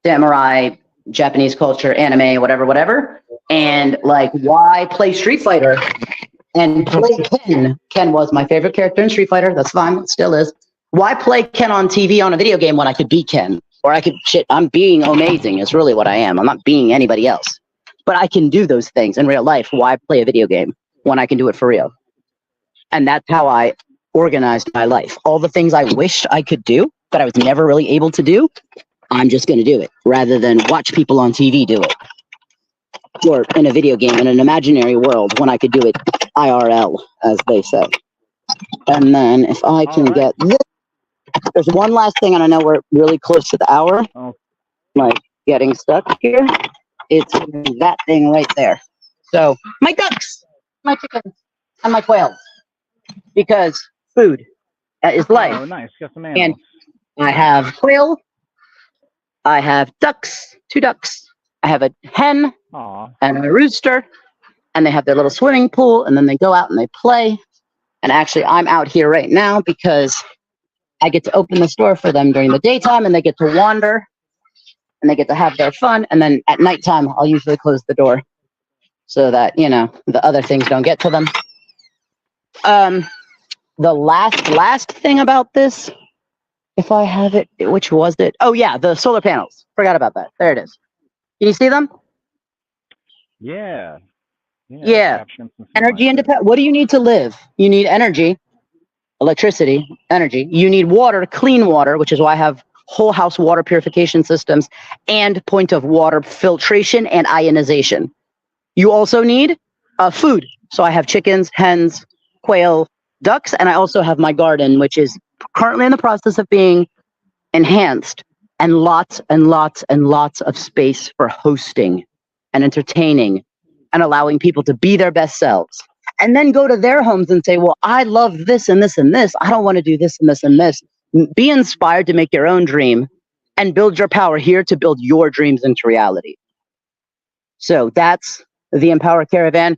samurai, Japanese culture, anime, whatever. And like, why play Street Fighter and play Ken? Ken was my favorite character in Street Fighter. That's fine, it still is. Why play Ken on TV on a video game when I could be Ken? Or I could I'm being amazing is really what I am. I'm not being anybody else. But I can do those things in real life. Why play a video game when I can do it for real? And that's how I organized my life. All the things I wished I could do, but I was never really able to do, I'm just going to do it rather than watch people on TV do it. Or in a video game, in an imaginary world, when I could do it IRL, as they say. And then if I can get this, there's one last thing, and I know we're really close to the hour, Oh, like getting stuck here. It's that thing right there. So my ducks, my chickens, and my quails, because food is life. oh, nice. Got some And animals. I have quail, I have ducks, 2 ducks, I have a hen Aw. and a rooster, and they have their little swimming pool, and then they go out and they play. And actually, I'm out here right now because I get to open this door for them during the daytime, and they get to wander, and they get to have their fun. And then at nighttime, I'll usually close the door so that, you know, the other things don't get to them. The last thing about this, if I have it, which was it? Oh yeah, the solar panels. Forgot about that. There it is. Can you see them? Yeah. Yeah. Capturing some Energy sunlight independent. What do you need to live? You need energy, electricity, energy. You need water, clean water, which is why I have whole house water purification systems and point of water filtration and ionization. You also need food. So I have chickens, hens, quail, ducks, and I also have my garden, which is currently in the process of being enhanced, and lots and lots and lots of space for hosting and entertaining and allowing people to be their best selves. And then go to their homes and say, well, I love this and this and this. I don't want to do this and this and this. Be inspired to make your own dream and build your power here to build your dreams into reality. So that's the Empower Caravan.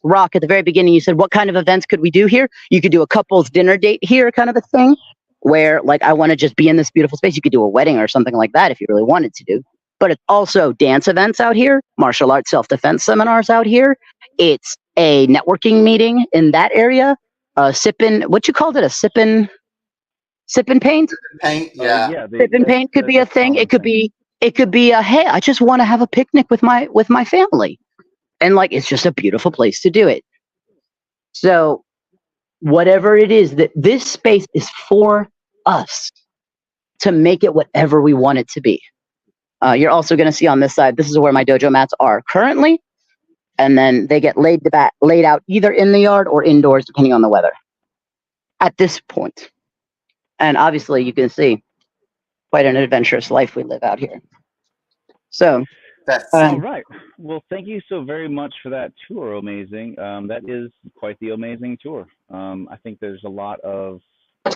Rock, at the very beginning, you said, what kind of events could we do here? You could do a couple's dinner date here, kind of a thing, where like I want to just be in this beautiful space. You could do a wedding or something like that if you really wanted to do. But it's also dance events out here, martial arts self-defense seminars out here. It's a networking meeting in that area. Sippin', what you called it? A sippin' paint? Paint, yeah. Sippin' paint could be a thing. It could be a, hey, I just want to have a picnic with my family. And like, it's just a beautiful place to do it. So whatever it is, that this space is for us to make it whatever we want it to be. You're also going to see on this side, this is where my dojo mats are currently. And then they get laid out either in the yard or indoors, depending on the weather at this point. And obviously you can see quite an adventurous life we live out here. So all right. Well, thank you so very much for that tour, Amazing. That is quite the amazing tour. I think there's a lot of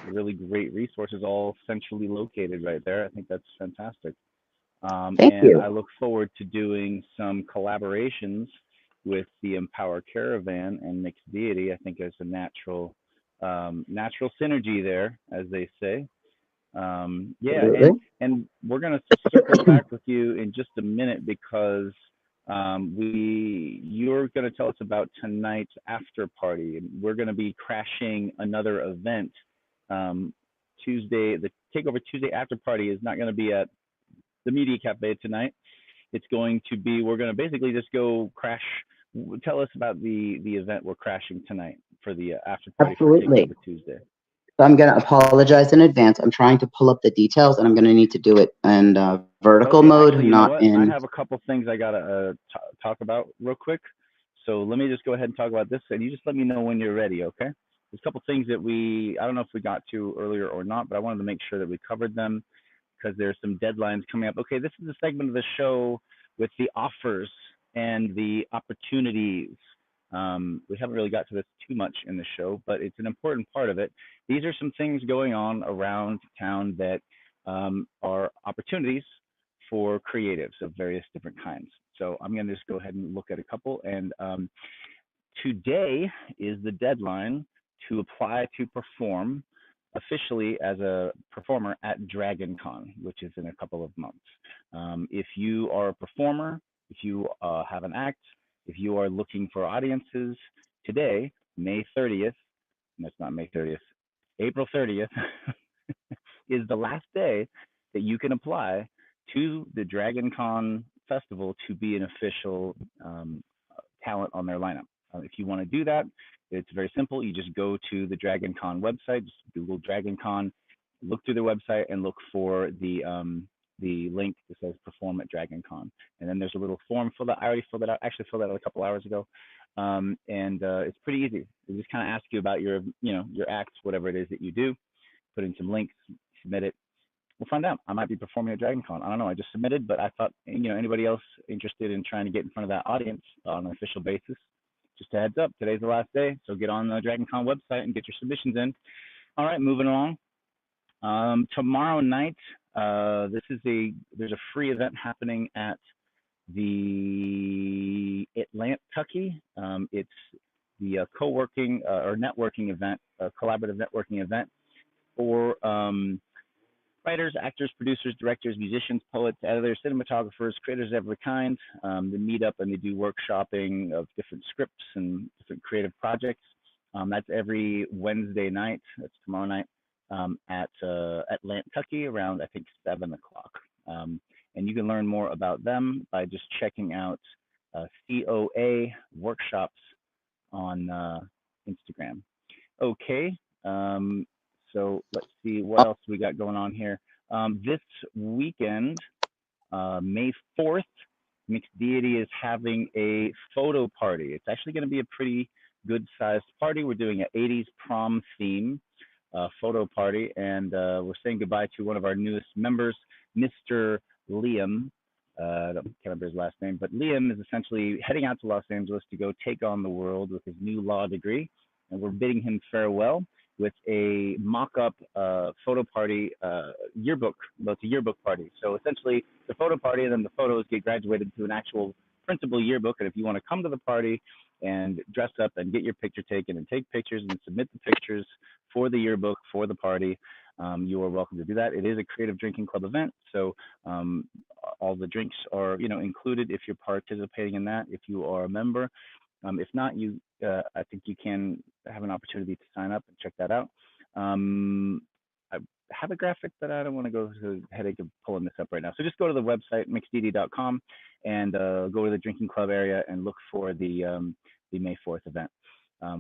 really great resources all centrally located right there. I think that's fantastic. Thank you. I look forward to doing some collaborations with the Empower Caravan and Mixed Deity. I think there's a natural synergy there, as they say. And we're going to circle back with you in just a minute because You're going to tell us about tonight's after party, and we're going to be crashing another event. The Takeover Tuesday after party is not going to be at the Media Cafe tonight. It's going to be, we're going to basically just go crash. Tell us about the event we're crashing tonight for the after party for Absolutely. Takeover Tuesday. So I'm going to apologize in advance. I'm trying to pull up the details, and I'm going to need to do it in vertical Okay, mode, actually, you know not what? I in. have a couple things I gotta talk about real quick. So let me just go ahead and talk about this, and you just let me know when you're ready, okay? There's a couple things that I don't know if we got to earlier or not, but I wanted to make sure that we covered them because there's some deadlines coming up. Okay, this is a segment of the show with the offers and the opportunities. We haven't really got to this too much in the show, but it's an important part of it. These are some things going on around town that are opportunities for creatives of various different kinds. So I'm going to just go ahead and look at a couple. And today is the deadline to apply to perform officially as a performer at DragonCon, which is in a couple of months. If you are a performer, if you have an act, if you are looking for audiences, today, May 30th, that's not May 30th, April 30th, is the last day that you can apply to the DragonCon festival to be an official talent on their lineup. If you want to do that, it's very simple. You just go to the DragonCon website, just Google DragonCon, look through their website, and look for the link that says "Perform at DragonCon." And then there's a little form filled out. I already filled that out. Actually, filled that out a couple hours ago, and it's pretty easy. They just kind of ask you about your acts, whatever it is that you do. Put in some links, submit it. We'll find out. I might be performing at DragonCon. I don't know. I just submitted, but I thought, anybody else interested in trying to get in front of that audience on an official basis, just a heads up. Today's the last day, so get on the DragonCon website and get your submissions in. All right, moving along. Tomorrow night, there's a free event happening at the Atlantucky. It's the co-working or networking event, collaborative networking event for writers, actors, producers, directors, musicians, poets, editors, cinematographers, creators of every kind. They meet up and they do workshopping of different scripts and different creative projects. That's every Wednesday night. That's tomorrow night at Atlantucky around, I think, 7 o'clock. And you can learn more about them by just checking out COA Workshops on Instagram. Okay. So let's see what else we got going on here. This weekend, May 4th, Mixed Deity is having a photo party. It's actually going to be a pretty good sized party. We're doing an 80s prom theme photo party, and we're saying goodbye to one of our newest members, Mr. Liam. I can't remember his last name, but Liam is essentially heading out to Los Angeles to go take on the world with his new law degree, and we're bidding him farewell with a mock-up photo party yearbook. Well, it's a yearbook party. So essentially, the photo party and then the photos get graduated to an actual printable yearbook. And if you want to come to the party and dress up and get your picture taken and take pictures and submit the pictures for the yearbook for the party, you are welcome to do that. It is a creative drinking club event, so all the drinks are included if you're participating in that. If you are a member. If not, I think you can have an opportunity to sign up and check that out. I have a graphic, but I don't want to go through the headache of pulling this up right now. So just go to the website, mixdd.com, and go to the drinking club area and look for the May 4th event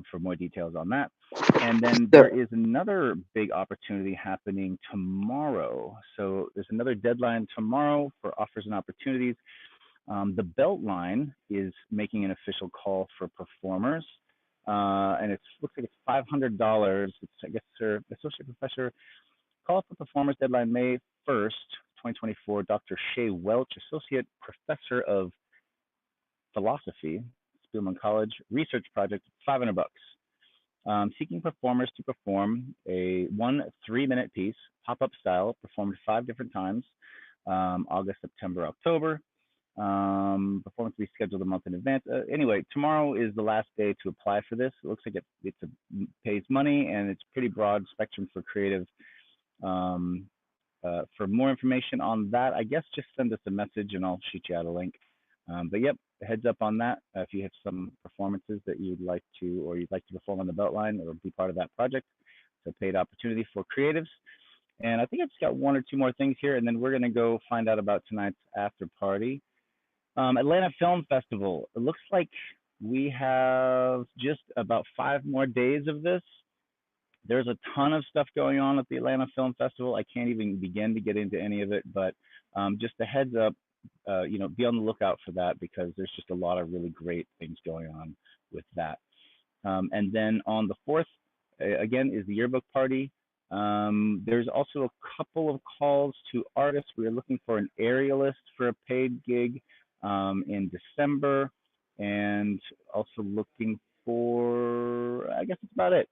for more details on that. And then there is another big opportunity happening tomorrow. So there's another deadline tomorrow for offers and opportunities. The Beltline is making an official call for performers, and it looks like it's $500. It's, I guess, Sir Associate Professor, call for performers, deadline May 1st, 2024. Dr. Shay Welch, Associate Professor of Philosophy, Spielman College, Research Project, $500. Seeking performers to perform a 1 3-minute piece, pop-up style, performed 5 different times, August, September, October. Performance will be scheduled a month in advance. Anyway, tomorrow is the last day to apply for this. It looks like it pays money, and it's pretty broad spectrum for creative. For more information on that, I guess just send us a message and I'll shoot you out a link. But yep, heads up on that. If you have some performances that you'd like to, or you'd like to perform on the Beltline or be part of that project, it's a paid opportunity for creatives. And I think I've just got one or two more things here, and then we're gonna go find out about tonight's after party. Atlanta Film Festival. It looks like we have just about 5 more days of this. There's a ton of stuff going on at the Atlanta Film Festival. I can't even begin to get into any of it, but just a heads up, be on the lookout for that because there's just a lot of really great things going on with that. And then on the 4th, again, is the yearbook party. There's also a couple of calls to artists. We are looking for an aerialist for a paid gig in December, and also looking for, I guess that's about it.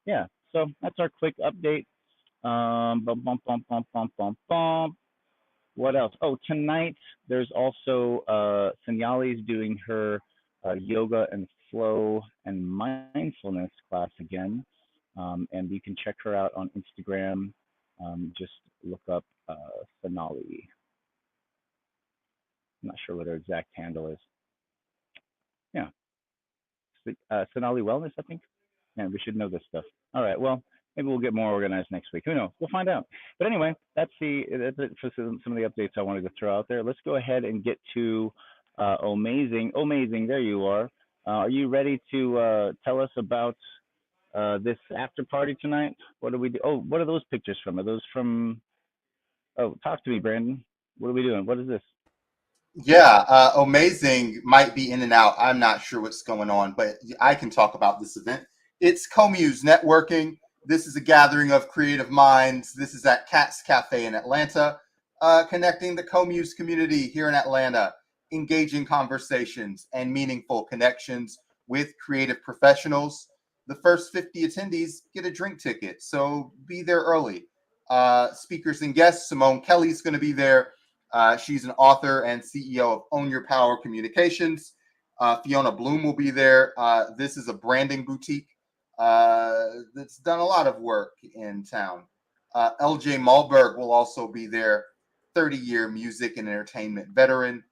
Yeah, so that's our quick update. Bum, bum, bum, bum, bum, bum, bum. What else? Oh, tonight there's also Signali's doing her yoga and flow and mindfulness class again. And you can check her out on Instagram. Just look up Sonali. I'm not sure what her exact handle is. Yeah, Sonali Wellness, I think. Man, we should know this stuff. All right, well, maybe we'll get more organized next week. Who knows? We'll find out. But anyway, that's it for some of the updates I wanted to throw out there. Let's go ahead and get to Amazing. Amazing, there you are. Are you ready to tell us about this after party tonight? What do we do? Oh, what are those pictures from? Are those from? Oh, talk to me, Brandon. What are we doing? What is this? Yeah, Amazing might be in and out. I'm not sure what's going on, but I can talk about this event. It's Comuse Networking. This is a gathering of creative minds. This is at Cat's Cafe in Atlanta, connecting the Comuse community here in Atlanta, engaging conversations and meaningful connections with creative professionals. The first 50 attendees get a drink ticket, so be there early. Speakers and guests, Simone Kelly's going to be there. She's an author and CEO of Own Your Power Communications. Fiona Bloom will be there. This is a branding boutique that's done a lot of work in town. LJ Malberg will also be there, 30-year music and entertainment veteran.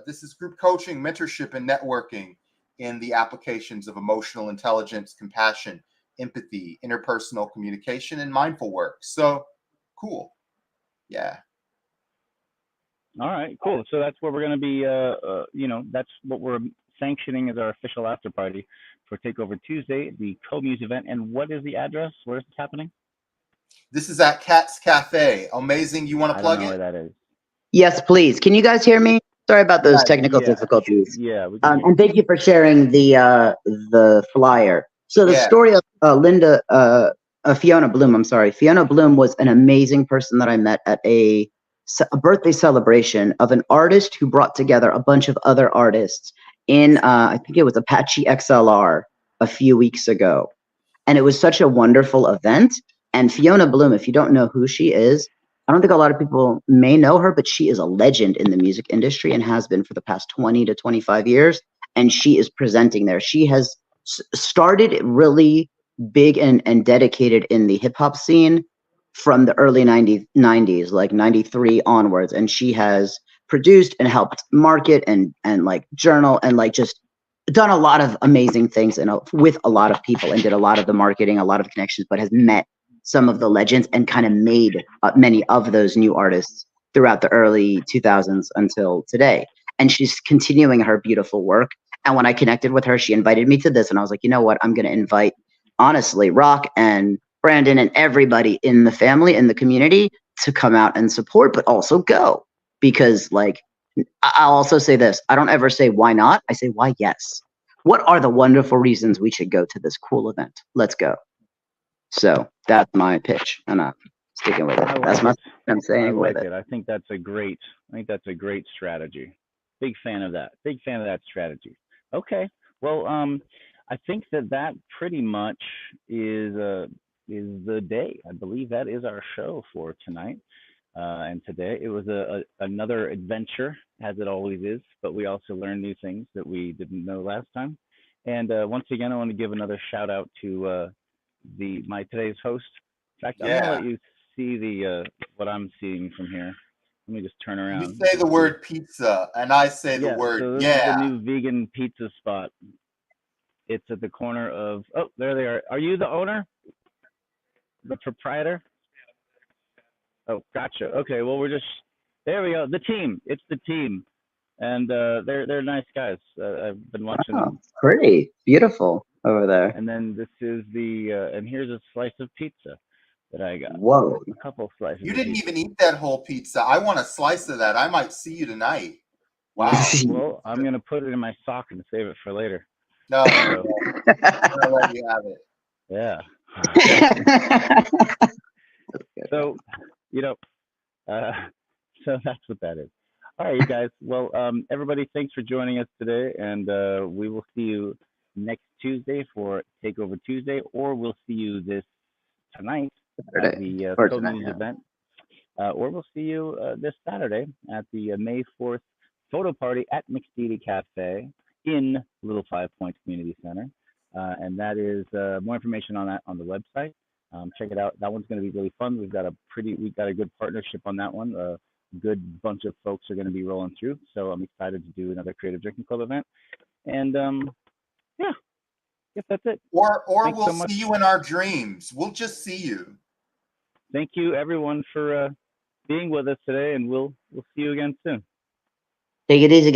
This is group coaching, mentorship, and networking in the applications of emotional intelligence, compassion, empathy, interpersonal communication, and mindful work. So cool. Yeah. All right, cool. So that's where we're going to be, that's what we're sanctioning as our official after party for Takeover Tuesday, the Co-Muse event. And what is the address? Where is this happening? This is at Cat's Cafe. Amazing. You want to I plug don't know it? where that is. Yes, please. Can you guys hear me? Sorry about those technical difficulties. Yeah, we can hear And thank you for sharing the flyer. So the story of Fiona Bloom. I'm sorry, Fiona Bloom was an amazing person that I met at a birthday celebration of an artist who brought together a bunch of other artists in I think it was Apache XLR a few weeks ago, and it was such a wonderful event. And Fiona Bloom, if you don't know who she is, I don't think a lot of people may know her, but she is a legend in the music industry and has been for the past 20 to 25 years. And she is presenting there. She has started really big and dedicated in the hip hop scene from the early 90s, like 93 onwards. And she has produced and helped market and like journal and like just done a lot of amazing things and with a lot of people and did a lot of the marketing, a lot of connections, but has met some of the legends and kind of made many of those new artists throughout the early 2000s until today. And she's continuing her beautiful work. And when I connected with her, she invited me to this. And I was like, you know what? I'm going to invite, honestly, Rock and Brandon and everybody in the family, in the community to come out and support, but also go. Because, like, I'll also say this. I don't ever say why not. I say why yes. What are the wonderful reasons we should go to this cool event? Let's go. So that's my pitch, and I'm sticking with it. That's my I'm saying with it. I think that's a great. I think that's a great strategy. Big fan of that. Big fan of that strategy. Okay. Well, I think that pretty much is the day. I believe that is our show for tonight. And today it was another adventure, as it always is. But we also learned new things that we didn't know last time. And once again, I want to give another shout out to my today's host. In fact, I'm gonna let you see the what I'm seeing from here. Let me just turn You around. say the word pizza, and I say the Yeah, word so this is the yeah. new vegan pizza spot. It's at the corner of, oh, there they are. Are you the owner? The proprietor? Oh, gotcha. Okay, well, there we go. The team. It's the team. And they're nice guys. I've been watching Oh, them. pretty beautiful over there. And then this is and here's a slice of pizza that I got. Whoa. A couple slices You of didn't pizza. even eat that whole pizza. I want a slice of that. I might see you tonight. Wow. Well, I'm going to put it in my sock and save it for later. No, So, I'm gonna let you have it. yeah. So, you know, so that's what that is. All right, you guys. Well, everybody, thanks for joining us today, and we will see you next Tuesday for Takeover Tuesday, or we'll see you tonight at the Or Co tonight, News yeah. event, or we'll see you this Saturday at the May 4th photo party at McSteedy Cafe in Little 5 Point Community Center, and that is more information on that on the website. Check it out. That one's going to be really fun. We've got a good partnership on that one. A good bunch of folks are going to be rolling through. So I'm excited to do another Creative Drinking Club event. And yeah, I guess that's it. Or Thanks we'll so much. see you in our dreams. We'll just see you. Thank you everyone for being with us today, and we'll see you again soon. Take it easy, guys.